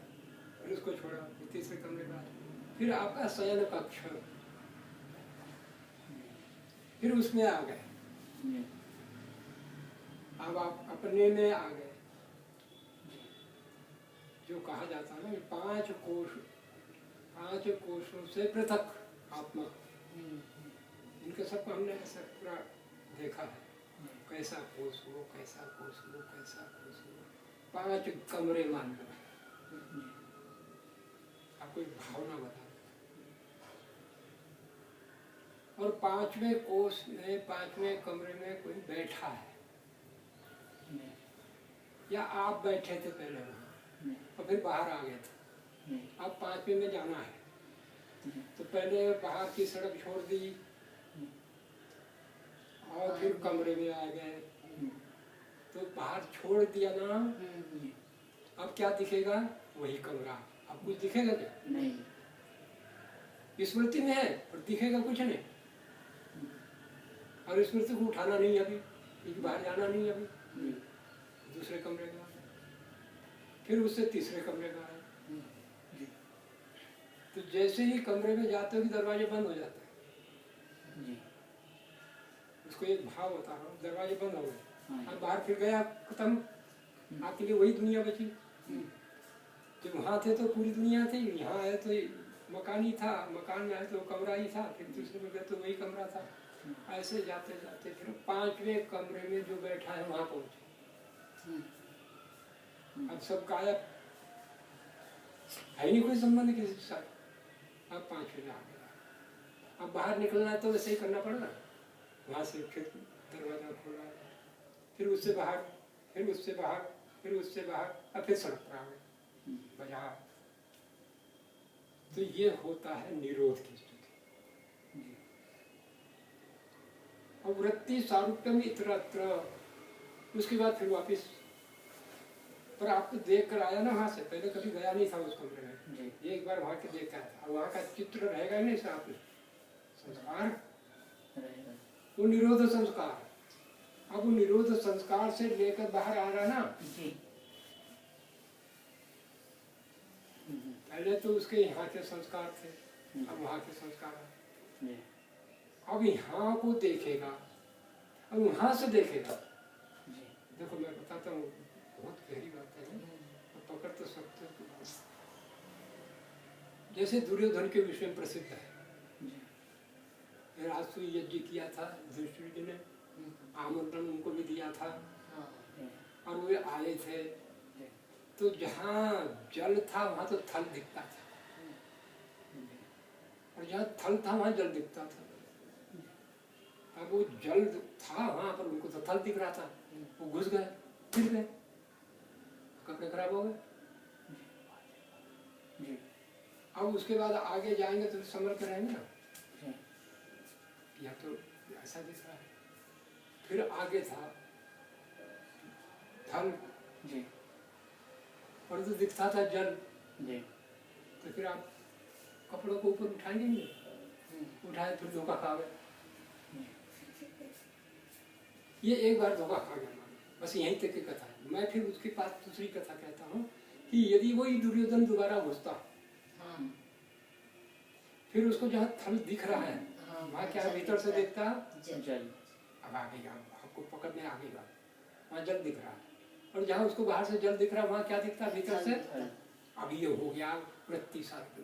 फिर उसको छोड़ा, फिर तीसरे कमरे में आए, फिर आपका शयन कक्ष, फिर उसमें आ गए, जी अब आप अपने में आ गए। जो कहा जाता है ना कि 5 कोशों से पृथक आत्मा, इनके सबको हमने ऐसा पूरा देखा है, कैसा कोश हो, कैसा कोश हो, कैसा कोश हो, 5 कमरे मान लो, आपको एक भावना बता, और 5वें कोश में, 5वें कमरे में कोई बैठा है, या आप बैठे थे पहले वहाँ और फिर बाहर आ गए थे, अब 5वें में जाना है, तो पहले बाहर की सड़क छोड़ दी और फिर कमरे में आ गए, तो बाहर छोड़ दिया ना, अब क्या दिखेगा, वही कमरा, अब कुछ दिखेगा क्या, नहीं स्मृति में है और दिखेगा कुछ नहीं, और स्मृति को उठाना नहीं अभी, क्योंकि बाहर जाना नहीं अभी, दूसरे कमरे में आए, फिर उससे तीसरे कमरे में आए, तो जैसे ही कमरे में जाते हो कि दरवाजे बंद हो जाते हैं, जी उसको एक भाव बता रहा हूँ, दरवाजे बंद हो गए, हाँ अब बाहर फिर गया, खत्म, आपके लिए वही दुनिया बची। जब वहाँ थे तो पूरी दुनिया थी, यहाँ आए तो मकान ही था, मकान में आए तो कमरा ही था, फिर दूसरे में गए तो वही कमरा था, ऐसे जाते जाते फिर 5वें कमरे में जो बैठा है वहाँ पहुँचे, अब सब गायब, है नहीं कोई संबंध किसी के साथ, अब 5वें में आ गया, अब बाहर निकलना है तो वैसे ही करना पड़ेगा, वहाँ से फिर दरवाजा खोला, फिर उससे बाहर, फिर उससे बाहर, फिर उससे बाहर, अब फिर सड़क पर आ गए, बाजार, तो ये होता है निरोध की स्थिति। और वृत्ति सारूप्यम इतरत्र, उसके बाद फिर वापिस, पर आपको देख कर आया ना वहाँ से, पहले कभी गया नहीं था उस कमरे में, एक बार वहाँ के देख कर आया, और वहाँ का चित्र रहेगा नहीं साथ में, संस्कार, वो निरोध संस्कार, अब वो निरोध संस्कार से लेकर बाहर आ रहा ना, पहले तो उसके यहाँ के संस्कार थे, अब वहाँ के संस्कार है, अब यहाँ को देखेगा, अब वहाँ से देखेगा, देखो मैं बताता हूँ, बहुत गहरी बात है, तो पकड़ तो सकते हो, जैसे दुर्योधन के विषय में प्रसिद्ध है, राजसूय यज्ञ किया था युधिष्ठिर जी ने, आमंत्रण उनको भी दिया था, और वे आए थे, तो जहाँ जल था वहाँ तो थल दिखता था, और जहाँ थल था वहाँ जल दिखता था, अब वो जल था वहाँ पर, उनको तो थल दिख रहा था, वो घुस गए, फिर गए, कपड़े खराब हो गए, अब उसके बाद आगे जाएंगे तो संभल कर रहेंगे ना, या तो ऐसा दिख रहा है, फिर आगे था थल, और तो दिखता था जल, तो फिर आप कपड़ों को ऊपर उठाएंगे नहीं, उठाए फिर धोखा खा गए, ये एक बार धोखा खा गया, बस यहीं तक की कथा है। मैं फिर उसके पास दूसरी कथा कहता हूँ कि यदि वही दुर्योधन दोबारा घुसता, फिर उसको जहाँ थल दिख रहा है, वहाँ क्या भीतर से देखता जल, अब आगेगा, आपको पकड़ने आगेगा, वहाँ जल दिख रहा है, और जहाँ उसको बाहर से जल दिख रहा है वहाँ क्या दिखता है भीतर से, अब ये हो गया वृत्ति सारूप्य,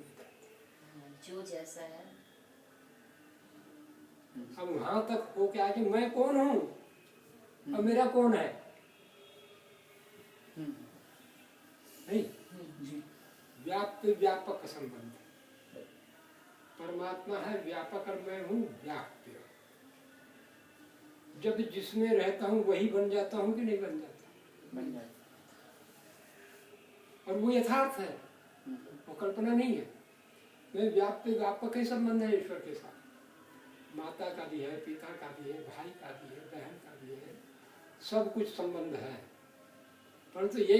जो जैसा है, अब वहाँ तक हो के आके मैं कौन हूँ, अब मेरा कौन है, नहीं व्याप्त व्यापक का संबंध। परमात्मा है व्यापक और मैं हूँ व्याप्य। जब जिसमें रहता हूँ वही बन जाता हूँ कि नहीं बन जाता? बन जाता। और वो यथार्थ है, वो कल्पना नहीं है। मैं व्याप्त व्यापक ही संबंध है ईश्वर के साथ। माता का भी है, पिता का भी है, भाई का भी है, बहन का भी है, सब कुछ संबंध है। परंतु ये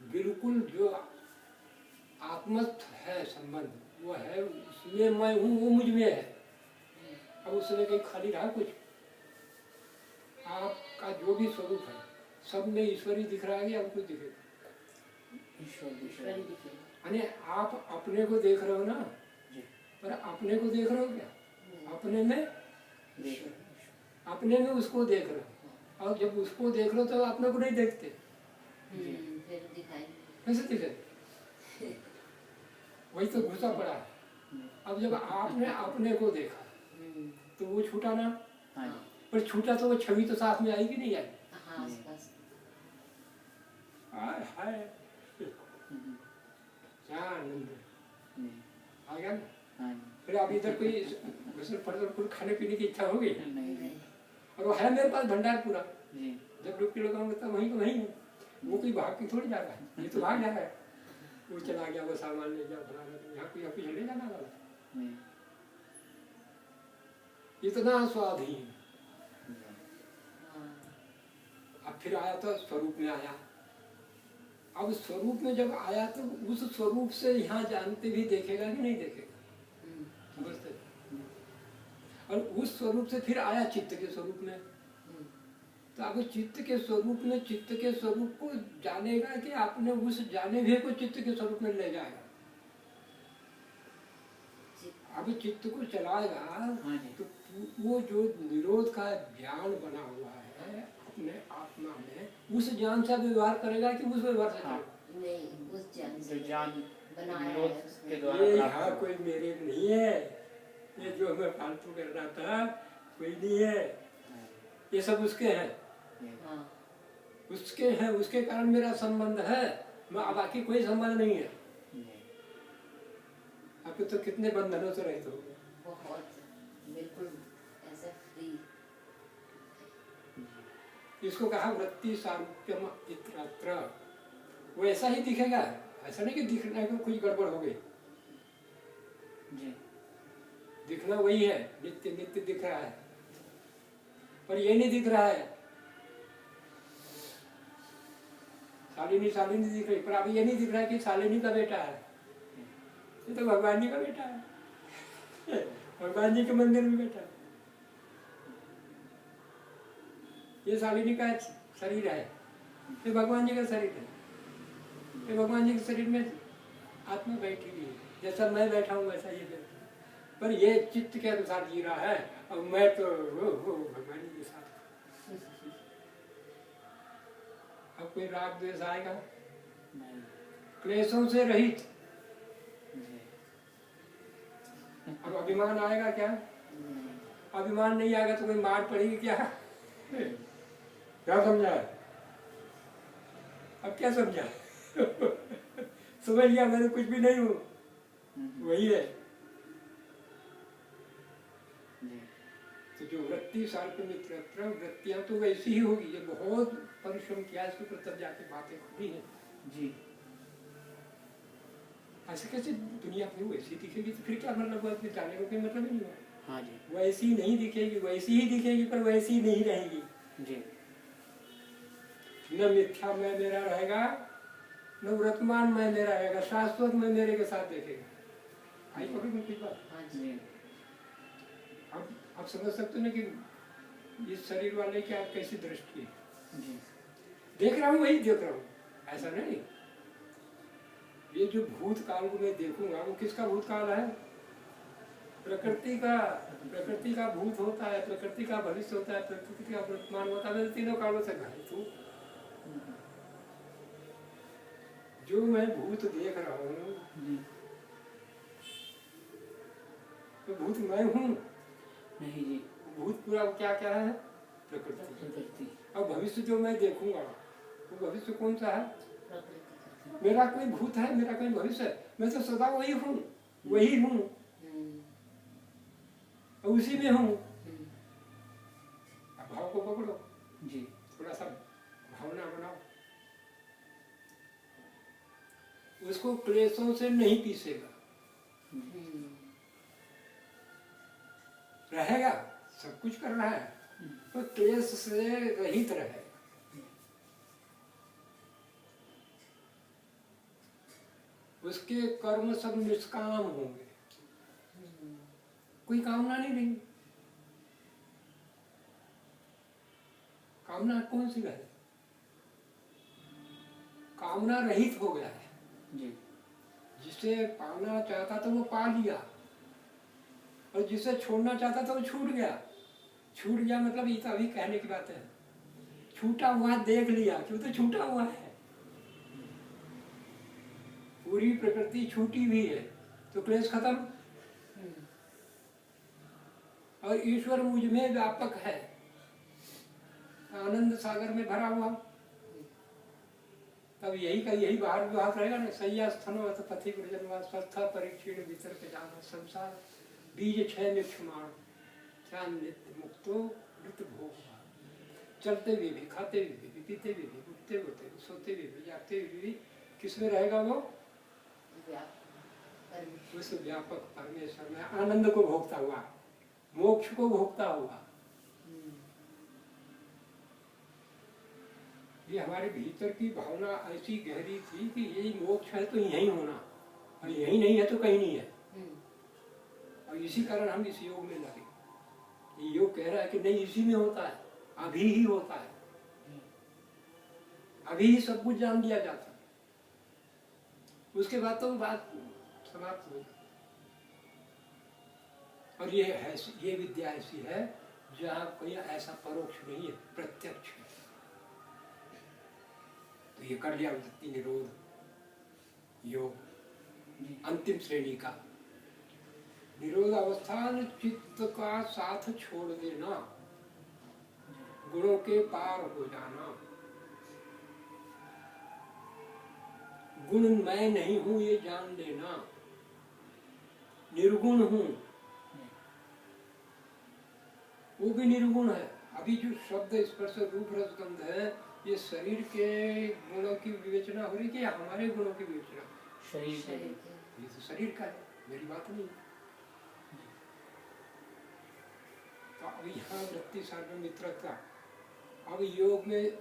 बिल्कुल जो आत्मस्थ है संबंध, वो है उसमें मैं हूँ, वो मुझ में है। अब उसमें कहीं खाली रहा कुछ? आपका जो भी स्वरूप है सब में ईश्वरी दिख रहा है या कुछ दिखेगा? ईश्वर यानी आप अपने को देख रहे हो ना, जी। पर अपने को देख रहे हो क्या? अपने में देख अपने में उसको देख रहे हो, और जब उसको देख रहे हो तो अपने को नहीं देखते, फिर दिखाई कैसे दिखे? वही तो घुसा पड़ा है। अब जब आपने अपने को देखा तो वो छूटा ना, पर छूटा तो वो छवि तो साथ में आएगी नहीं आई? हाँ आसपास हाय हाय क्या आनंद आ गया ना। फिर आप इधर कोई फल खाने पीने की इच्छा होगी? और वो है मेरे पास भंडार पूरा। जब डुबकी लगाऊंगा तब वहीं वहीं है। वो कोई भाग के थोड़ी जा रहा है, ये तो भाग जा रहा है। वो चला गया, वो सामान ले गया, फलाना, यहाँ कोई ले जाना वाला। इतना स्वाधीन। अब फिर आया तो स्वरूप में आया। अब स्वरूप में जब आया तो उस स्वरूप से यहाँ जानते भी देखेगा कि नहीं देखेगा? समझते? और उस स्वरूप से फिर आया चित्त के स्वरूप में। तो अब चित्त के स्वरूप में चित्त के स्वरूप को जानेगा कि आपने उस जाने हुए को चित्त के स्वरूप में ले जाएगा। अब चित्त को चलाएगा तो वो जो निरोध का ज्ञान बना हुआ है अपने आत्मा में, उस ज्ञान से व्यवहार करेगा कि उस व्यवहार से करेगा? नहीं, उस ज्ञान से ज्ञान बनाया निरोध है के उसने। द्वारा ये प्राप्त यहाँ कोई मेरे नहीं है, ये जो हमें फालतू कर रहा था कोई नहीं है, ये सब उसके हैं। हाँ उसके हैं, उसके कारण मेरा संबंध है, मैं बाकी कोई संबंध नहीं है। आपके तो कितने बंधनों से रहित हो गए। बहुत, बिल्कुल ऐसा फ्री। इसको कहा वृत्ति सारूप्यम इत्रत्र। वो ऐसा ही दिखेगा, ऐसा नहीं कि दिखने को कुछ गड़बड़ हो गई। जी। दिखना वही है, नित्य नित्य दिख रहा है, पर ये नहीं दिख रहा है। शालिनी शालिनी दिख रही, पर अभी ये नहीं दिख रहा है कि शालिनी का बेटा है, ये तो भगवान जी का बेटा है। भगवान जी के मंदिर में बेटा है। ये शालिनी का शरीर है, ये भगवान जी का शरीर है। ये भगवान जी के शरीर में आत्मा बैठी हुई है, जैसा मैं बैठा हूँ वैसा ये बैठा, पर ये चित्त के अनुसार जी रहा है, और मैं तो वो भगवान जी के साथ। अब कोई राग द्वेष आएगा? क्लेशों से रहित। अब अभिमान आएगा क्या? अभिमान नहीं आएगा तो कोई मार पड़ेगी क्या? क्या समझा? अब क्या समझा? समझ गया मैं तो कुछ भी नहीं हूँ, वही है। तो जो वृत्ति सार्थ मित्र, वृत्तियां तो वैसी ही होगी। ये बहुत परिश्रम किया इसके ऊपर, तब जाके बातें खुली हैं जी। ऐसे कैसे दुनिया फिर वैसी दिखेगी? तो फिर क्या मतलब हुआ? फिर जाने को कोई मतलब ही नहीं हुआ। हाँ जी। वैसी नहीं दिखेगी, वैसी ही दिखेगी, पर वैसी नहीं रहेगी। जी। न मिथ्या मैं मेरा रहेगा, न वर्तमान मैं मेरा रहेगा, शाश्वत मैं मेरे के साथ देखेगा। आई पकड़ में कुछ बात? हाँ जी। अब आप समझ सकते हो ना कि इस शरीर वाले की आप कैसी दृष्टि है। जी। देख रहा हूँ वही देख रहा हूँ, ऐसा नहीं। ये जो भूतकाल को मैं देखूंगा वो किसका भूतकाल है? प्रकृति का भूत होता है, प्रकृति का भविष्य होता है, प्रकृति का वर्तमान होता है। तीनों कालों से घटित हूँ। जो मैं भूत देख रहा हूँ तो भूत मैं हूँ नहीं जी। भूत पूरा क्या क्या है? प्रकृति। प्रकृति। अब भविष्य जो मैं देखूंगा वो भविष्य कौन सा है? मेरा कोई भूत है, मेरा कोई भविष्य है, मैं तो सदा वही हूँ, वही हूँ, उसी में हूँ। अब भाव को पकड़ो जी, थोड़ा सा, भावना बनाओ, उसको क्लेशों से नहीं पीसेगा, रहेगा, सब कुछ कर रहा है, तो क्लेश से रहित रहेगा। उसके कर्म सब निष्काम होंगे, कोई कामना नहीं रहेगी। कामना कौन सी है? कामना रहित हो गया है जी, जिसे पाना चाहता था वो पा लिया, और जिसे छोड़ना चाहता था वो छूट गया। छूट गया मतलब ये तो अभी कहने की बात है, छूटा हुआ देख लिया कि वो तो छूटा हुआ है, पूरी प्रकृति छूटी हुई है, तो क्लेश खत्म। और ईश्वर मुझ में व्यापक है, आनंद सागर में भरा हुआ, तब यही का यही बाहर विभाग रहेगा ना। सैया स्थनो अथ पथि गुरुजनवा स्वस्था परीक्षण भीतर के जाना संसार बीज क्षय में क्षुमाण क्या नित्य मुक्तो मृत भोग। चलते हुए भी, खाते हुए भी, पीते हुए भी, उठते हुए भी, सोते हुए भी, जागते हुए भी, किसमें रहेगा वो? उस व्यापक परमेश्वर में आनंद को भोगता हुआ, मोक्ष को भोगता हुआ। ये हमारे भीतर की भावना ऐसी गहरी थी कि यही मोक्ष है तो यही होना, और यही नहीं है तो कहीं नहीं है। और इसी कारण हम इस योग में लगे। ये योग कह रहा है कि नहीं, इसी में होता है, अभी ही होता है, अभी ही सब कुछ जान लिया जाता है, उसके बाद तो बात समाप्त हो जाती। और ये है, ये विद्या ऐसी है जहाँ कोई ऐसा परोक्ष नहीं है, प्रत्यक्ष है। तो ये कर लिया वृत्ति निरोध योग अंतिम श्रेणी का। निरोध अवस्था में चित्त का साथ छोड़ देना, गुणों के पार हो जाना। गुण मैं नहीं हूं ये जान लेना, निर्गुण हूं, वो भी निर्गुण है। अभी जो शब्द स्पर्श रूप रस गंध है, ये शरीर के गुणों की विवेचना हो रही है कि हमारे गुणों की विवेचना? शरीर के, ये तो शरीर का है, मेरी बात नहीं। तो अब यहाँ वृत्ति सार्वमित्रता, अब योग में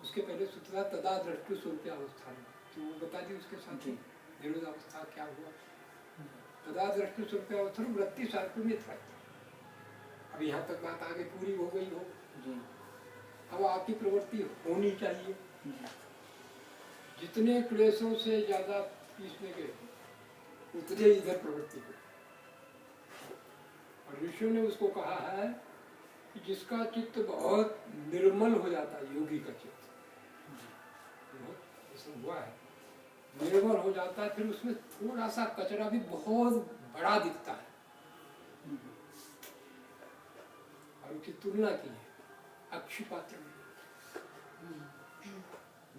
उसके पहले सूत्र था तदा दृष्टि स्वरूप अवस्था में, तो वो बता दी उसके साथ ही निरोध अवस्था क्या हुआ। तदा दृष्टि स्वरूप अवस्था में वृत्ति सार्वमित्रता। अब यहाँ तक बात आगे पूरी हो गई हो, अब आपकी प्रवृत्ति होनी चाहिए। जितने क्लेशों से ज्यादा पीछने के उतने इधर प्रवृत्ति हो। और ऋषियों ने उसको कहा है कि जिसका चित्त बहुत निर्मल हो जाता है, योगी का चित्त बहुत हुआ है, निर्मल हो जाता है, फिर उसमें थोड़ा सा कचरा भी बहुत बड़ा दिखता है। और उसकी तुलना की है अक्षी पात्र में।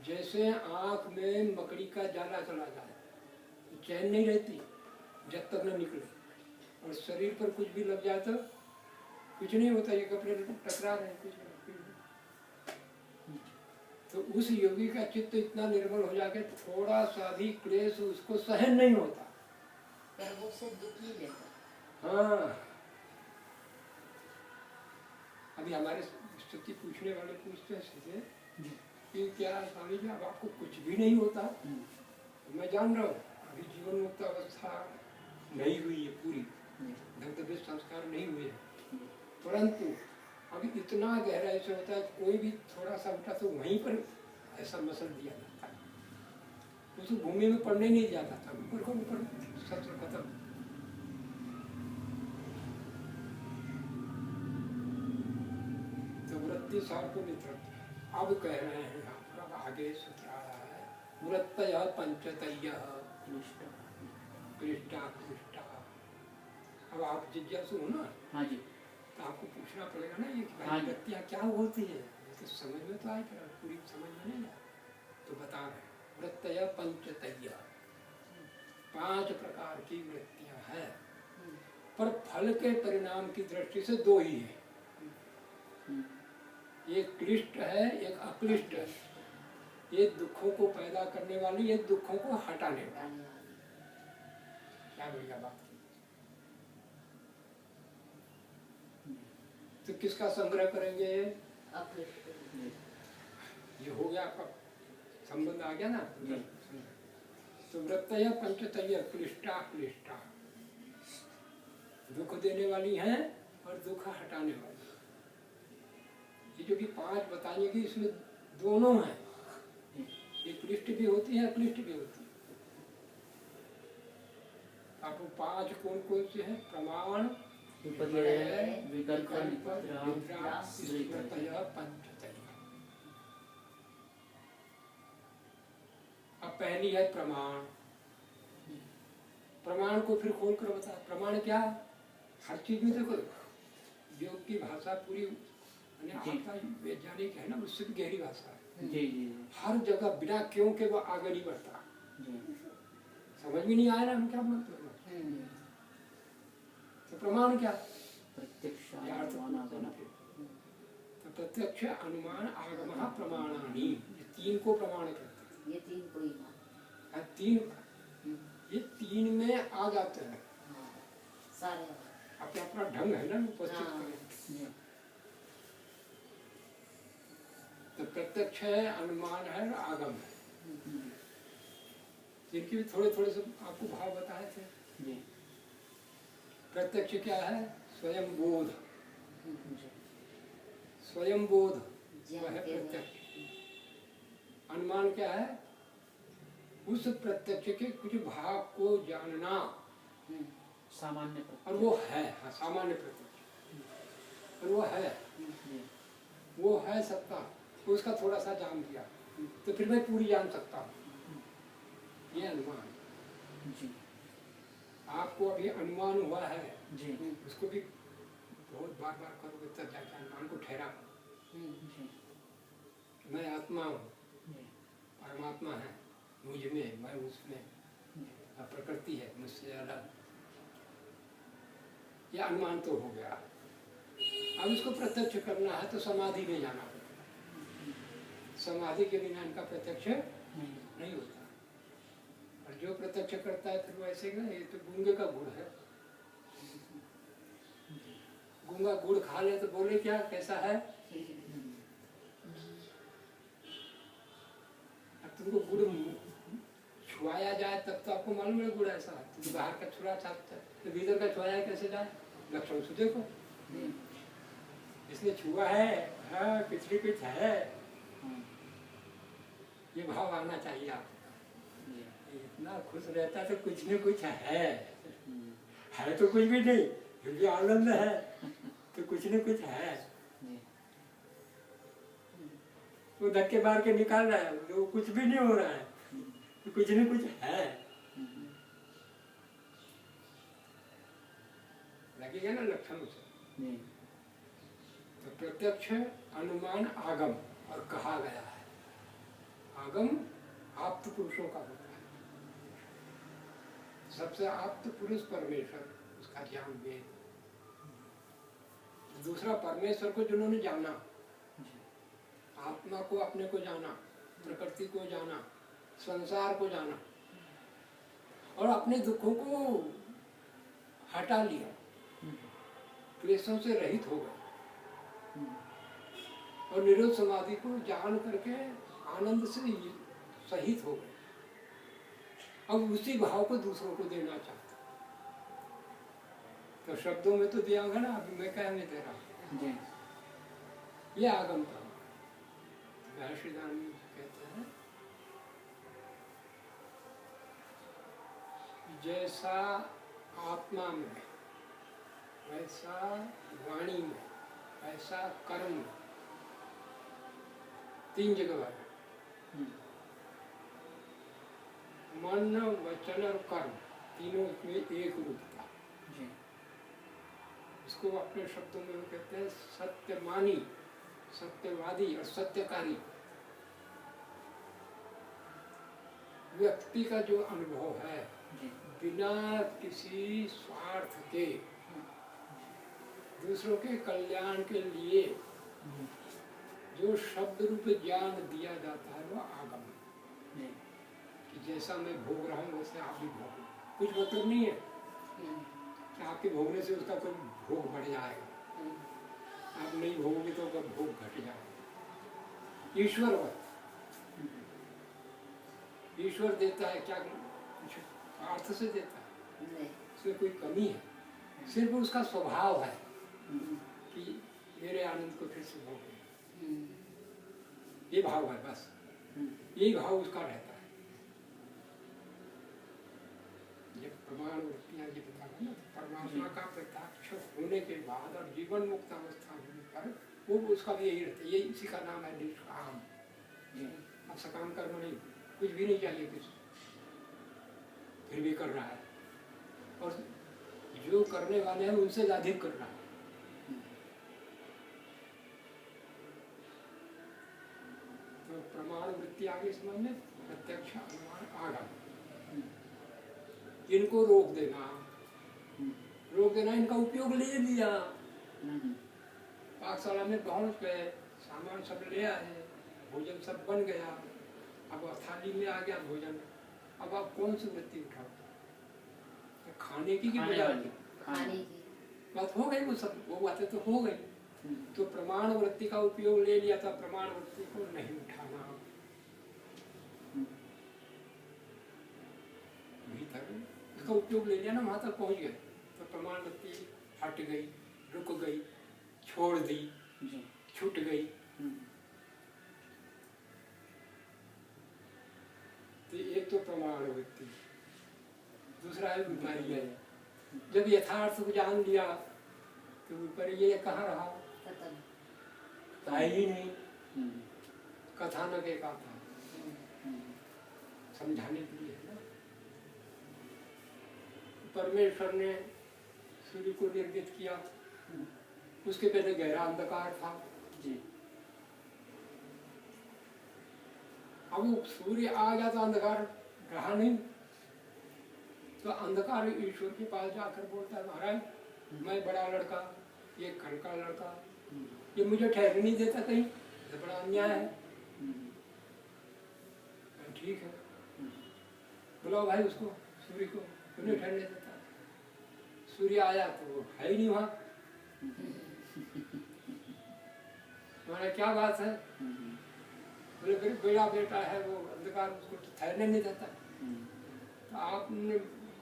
जैसे आंख में मकड़ी का जाला चला जाए तो चैन नहीं रहती जब तक न निकले, और शरीर पर कुछ भी लग जाए तो कुछ नहीं होता, ये कपड़े टकरा रहे हैं, कुछ नहीं। तो उस योगी का चित्त इतना निर्मल हो जाके थोड़ा सा भी क्लेश उसको सहन नहीं होता, पर वो से दुख नहीं लेता। हाँ। अभी हमारे स्थिति पूछने वाले पूछते हैं सीधे कि क्या स्वामी जी अब आपको कुछ भी नहीं होता? तो मैं जान रहा हूँ अभी जीवन मुक्त अवस्था नहीं हुई है, पूरी दग्ध संस्कार नहीं हुए हैं, परंतु अभी इतना गहराई से होता है, कोई भी थोड़ा सा उठा तो वहीं पर ऐसा मसल दिया जाता है, उस भूमि में पड़ने नहीं जाता था, ऊपर को ऊपर सत्र खत्म। तो वृत्ति सार्को मित्र अब कह रहे हैं यहाँ पर, अब आगे सूत्र आ रहा है, वृत्तयः पंचतयः कृष्टा कृष्टा। अब आप जिज्ञासु हो ना? हाँ जी। तो आपको पूछना पड़ेगा ना ये कि हाँ भाई जी। वृत्तियाँ क्या होती है, तो समझ में तो आए, पूरी समझ में नहीं आए तो बता रहे हैं। प्रत्यय पंचतय, 5 प्रकार की वृत्तियां हैं, पर फल के परिणाम की दृष्टि से 2 ही है। एक क्लिष्ट है, एक अक्लिष्ट है। एक दुखों को पैदा करने वाली, एक दुखों को हटाने वाली। क्या बढ़िया बात। तो किसका संग्रह करेंगे? ये हो गया, आपका संबंध आ गया ना। तो वृत्तय पंचतय क्लिष्टा क्लिष्टा, दुख देने वाली हैं और दुख हटाने वाली। ये जो कि 5 बताएंगे, इसमें दोनों हैं, ये क्लिष्ट भी होती है, अक्लिष्ट भी होती है। आपको 5 कौन कौन से हैं? प्रमाण, विकल्प, पंचतय। अब पहली है प्रमाण। प्रमाण को फिर खोल कर बता। प्रमाण क्या? हर चीज में देखो, योग की भाषा पूरी आपका वैज्ञानिक है ना, उससे भी गहरी भाषा है। जी जी। हर जगह बिना क्यों के वो आगे नहीं बढ़ता। समझ में नहीं आया ना हम क्या मतलब। तो प्रमाण क्या? प्रत्यक्ष प्रत्यक्ष अनुमान आगम प्रमाणानि, ये 3 को प्रमाण कहते हैं। ये 3 को ही मान। 3 ये 3 में आ जाते हैं सारे। अपना अपना ढंग है ना उपस्थित करने। तो प्रत्यक्ष है, अनुमान है, आगम है। जिनके भी थोड़े थोड़े से आपको भाव बताए थे। प्रत्यक्ष क्या है? स्वयं बोध। स्वयं बोध वह है प्रत्यक्ष। अनुमान क्या है? उस प्रत्यक्ष के कुछ भाग को जानना, सामान्य, और वो है। हाँ, सामान्य प्रत्यक्ष, और वो है सत्ता। तो उसका थोड़ा सा जान दिया तो फिर मैं पूरी जान सकता हूँ। ये अनुमान जी। आपको अभी अनुमान हुआ है जी। उसको भी बहुत बार बार करोगे तब जाके अनुमान को ठहरा। मैं आत्मा हूँ, परमात्मा है मुझ में, मैं उसमें, प्रकृति है मुझसे अलग। यह अनुमान तो हो गया। अब इसको प्रत्यक्ष करना है तो समाधि में जाना पड़ेगा। समाधि के बिना इनका प्रत्यक्ष नहीं होता। और जो प्रत्यक्ष करता है फिर वो ऐसे ना, ये तो गूंगे का गुड़ है। गूंगा गुड़ खा ले तो बोले क्या, कैसा है? अब तुमको गुड़ छुआया जाए तब तो आपको मालूम है गुड़ ऐसा है। तुम बाहर का छुरा चाहता है तो भीतर का छुआया कैसे जाए? लक्षण से देखो। इसलिए छुआ है, हाँ कुछ भी कुछ है, ये भाव आना चाहिए आपको। इतना खुश रहता तो कुछ न कुछ है तो कुछ भी नहीं, फिर भी आनंद है तो कुछ न कुछ है। वो धक्के मार के निकाल रहा है, वो कुछ भी नहीं हो रहा है, तो कुछ न कुछ है। लगेगा ना लक्षणों से। तो प्रत्यक्ष, अनुमान, आगम, और कहा गया है। आगम आप्त पुरुषों का होता है। सबसे आप्त पुरुष परमेश्वर, उसका ज्ञान वेद। दूसरा परमेश्वर को जिन्होंने जाना, आत्मा को, अपने को जाना, प्रकृति को जाना, संसार को जाना, और अपने दुखों को हटा लिया, क्लेशों से रहित हो गए, और निरोध समाधि को जान करके आनंद से सहित हो गए। अब उसी भाव को दूसरों को देना चाहता। तो शब्दों में तो दिया होगा ना, अभी मैं क्या नहीं दे रहा। ये आगम था। महर्षिदान कहते हैं जैसा आत्मा में, वैसा वाणी में, वैसा कर्म में, 3 जगह है। मन, वचन और कर्म, तीनों में एक रूपता। इसको अपने शब्दों में वो कहते हैं सत्यमानी, सत्यवादी और सत्यकारी। व्यक्ति का जो अनुभव है जी बिना किसी स्वार्थ के दूसरों के कल्याण के लिए जी जो शब्द रूप ज्ञान दिया जाता है वो आगम है। जी कि जैसा मैं भोग रहा हूँ वैसे आप भी भोगो। कुछ मतलब नहीं है कि आपके भोगने से उसका कोई भोग बढ़ जाएगा, आप नहीं भोगोगे तो उसका भोग घट जाएगा। ईश्वर है, ईश्वर देता है क्या कुछ अर्थ से देता है, नहीं उसमें कोई कमी है, सिर्फ उसका स्वभाव है हम्म, कि मेरे आनंद को फिर से भोगे, हम्म, ये भाव है बस, यही भाव उसका रहता है। ये प्रमाण वृत्तियाँ ये बता रहे ना, परमात्मा का प्रत्यक्ष होने के बाद और जीवन मुक्त अवस्था होने पर वो उसका भी यही रहता है। यही इसी का नाम है निष्काम। जी अब सकाम कर्म नहीं, कुछ भी नहीं चाहिए कुछ, फिर भी कर रहा है, और जो करने वाले हैं उनसे अधिक कर रहा है। तो प्रमाण वृत्ति आगे समझ में, प्रत्यक्ष अनुमान आगम, इनको रोक देना, इनका उपयोग ले लिया, पाकशाला में पहुंच गए, सामान सब ले आए, भोजन सब बन गया, अब थाली में आ गया भोजन, अब आप कौन सी वृत्ति उठाओ, खाने की खाने बजाय वाली खाने की बात हो गई, वो सब वो बातें तो हो गई। तो प्रमाण वृत्ति का उपयोग ले लिया था, प्रमाण वृत्ति को नहीं उठाना, भीतर उसका उपयोग ले लिया ना, वहां तक पहुंच गए तो प्रमाण वृत्ति हट गई, रुक गई, छोड़ दी, जी छूट गई। तो एक तो प्रमाण वृत्ति, दूसरा है विपर्य। जब यथार्थ को जान लिया तो विपर्य कहाँ रहा, खत्म है ही नहीं, कथानक एक आता है समझाने के लिए ना। परमेश्वर ने सूर्य को निर्मित किया, उसके पहले गहरा अंधकार था, जी अब वो सूर्य आ गया तो अंधकार रहा नहीं, तो अंधकार ईश्वर के पास जाकर बोलता है, महाराज मैं बड़ा लड़का, ये घर का लड़का, ये मुझे ठहरने नहीं देता कहीं, ये बड़ा अन्याय है। ठीक है, बुलाओ भाई उसको, सूर्य को, उन्हें ठहरने देता। सूर्य आया तो वो है ही नहीं वहाँ, तुम्हारा क्या बात है, बोले फिर बड़ा बेटा है वो, अंधकार उसको ठहरने नहीं देता। तो आपने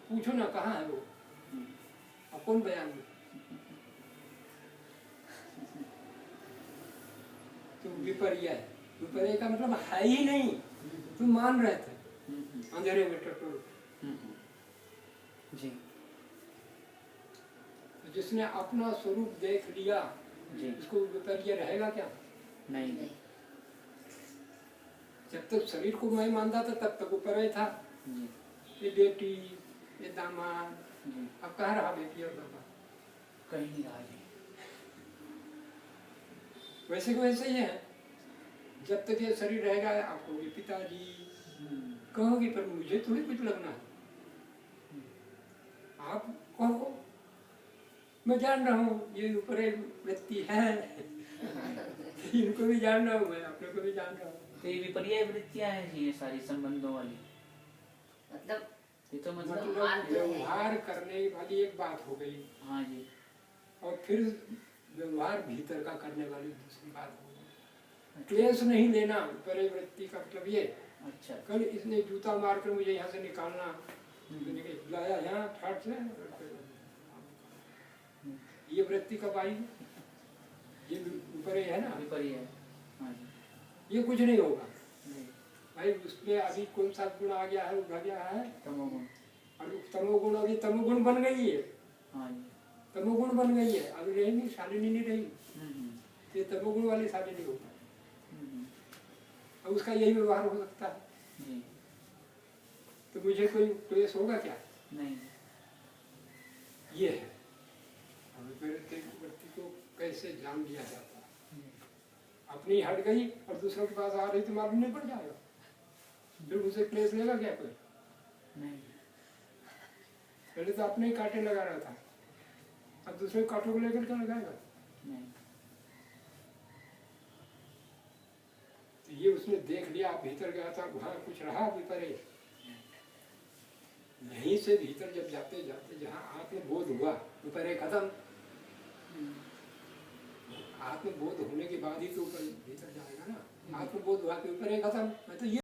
पूछो ना कहाँ है वो, अब कौन बयान में। तो विपर्य है, विपर्य का मतलब है ही नहीं, तुम मान रहे थे अंधेरे में टटोल। जी तो जिसने अपना स्वरूप देख लिया जी उसको विपर्य रहेगा क्या। नहीं नहीं जब तक शरीर को मैं मानता था तब तक विपर्य था, जी ये बेटी, ये दामाद, जी अब कहाँ रहा बेटी और दामाद, कहीं नहीं रहा जी वैसे को वैसे ही है। जब तक ये शरीर रहेगा आपको ये पिताजी कहोगे, पर मुझे थोड़ी कुछ लगना है, आप कहो मैं जान रहा हूँ ये ऊपर व्यक्ति है, इनको भी जान रहा हूँ मैं, अपने को भी जान रहा हूँ। तो ये विपर्य वृत्तियां हैं जी, ये सारी संबंधों वाली, मतलब ये तो मतलब मतलब व्यवहार करने वाली एक बात हो गई, हाँ जी और फिर व्यवहार भीतर का करने वाली दूसरी बात हो गई। क्लेश नहीं लेना, परिवृत्ति का मतलब ये, अच्छा कल इसने जूता मार कर मुझे यहाँ से निकालना, बुलाया यहाँ ठाट से, ये वृत्ति कब आई, ये विपर्य है ना, विपर्य है हाँ जी ये कुछ नहीं होगा जी भाई। उसमें अभी कौन सा गुण आ गया है, उभर गया है, तमोगुण और तमोगुण अभी तमोगुण बन गई है, हाँ जी तमोगुण बन गई है, अभी रहेगी शालिनी नहीं रही, ये तमोगुण वाली शालिनी होगा, अब उसका यही व्यवहार हो सकता है। जी तो मुझे कोई क्लेश होगा क्या, नहीं ये है। अब व्यक्ति को कैसे जान लिया जाता है, अपनी हट गई और दूसरों के पास आ रही तो मालूम नहीं पड़ जाएगा, फिर उसे क्लेश लेगा क्या कोई? नहीं। पहले तो अपने ही कांटे लगा रहा था, अब दूसरे कांटों को लेकर क्या लगाएगा? नहीं। तो ये उसने देख लिया, भीतर गया था, वहां कुछ रहा भी परे, यहीं से भीतर जब जाते जाते जहाँ आत्मबोध हुआ वो परे खत्म। आत्मबोध होने के बाद ही तो ऊपर भीतर जाएगा ना, आत्मबोध हुआ के ऊपर खत्म। मैं तो ये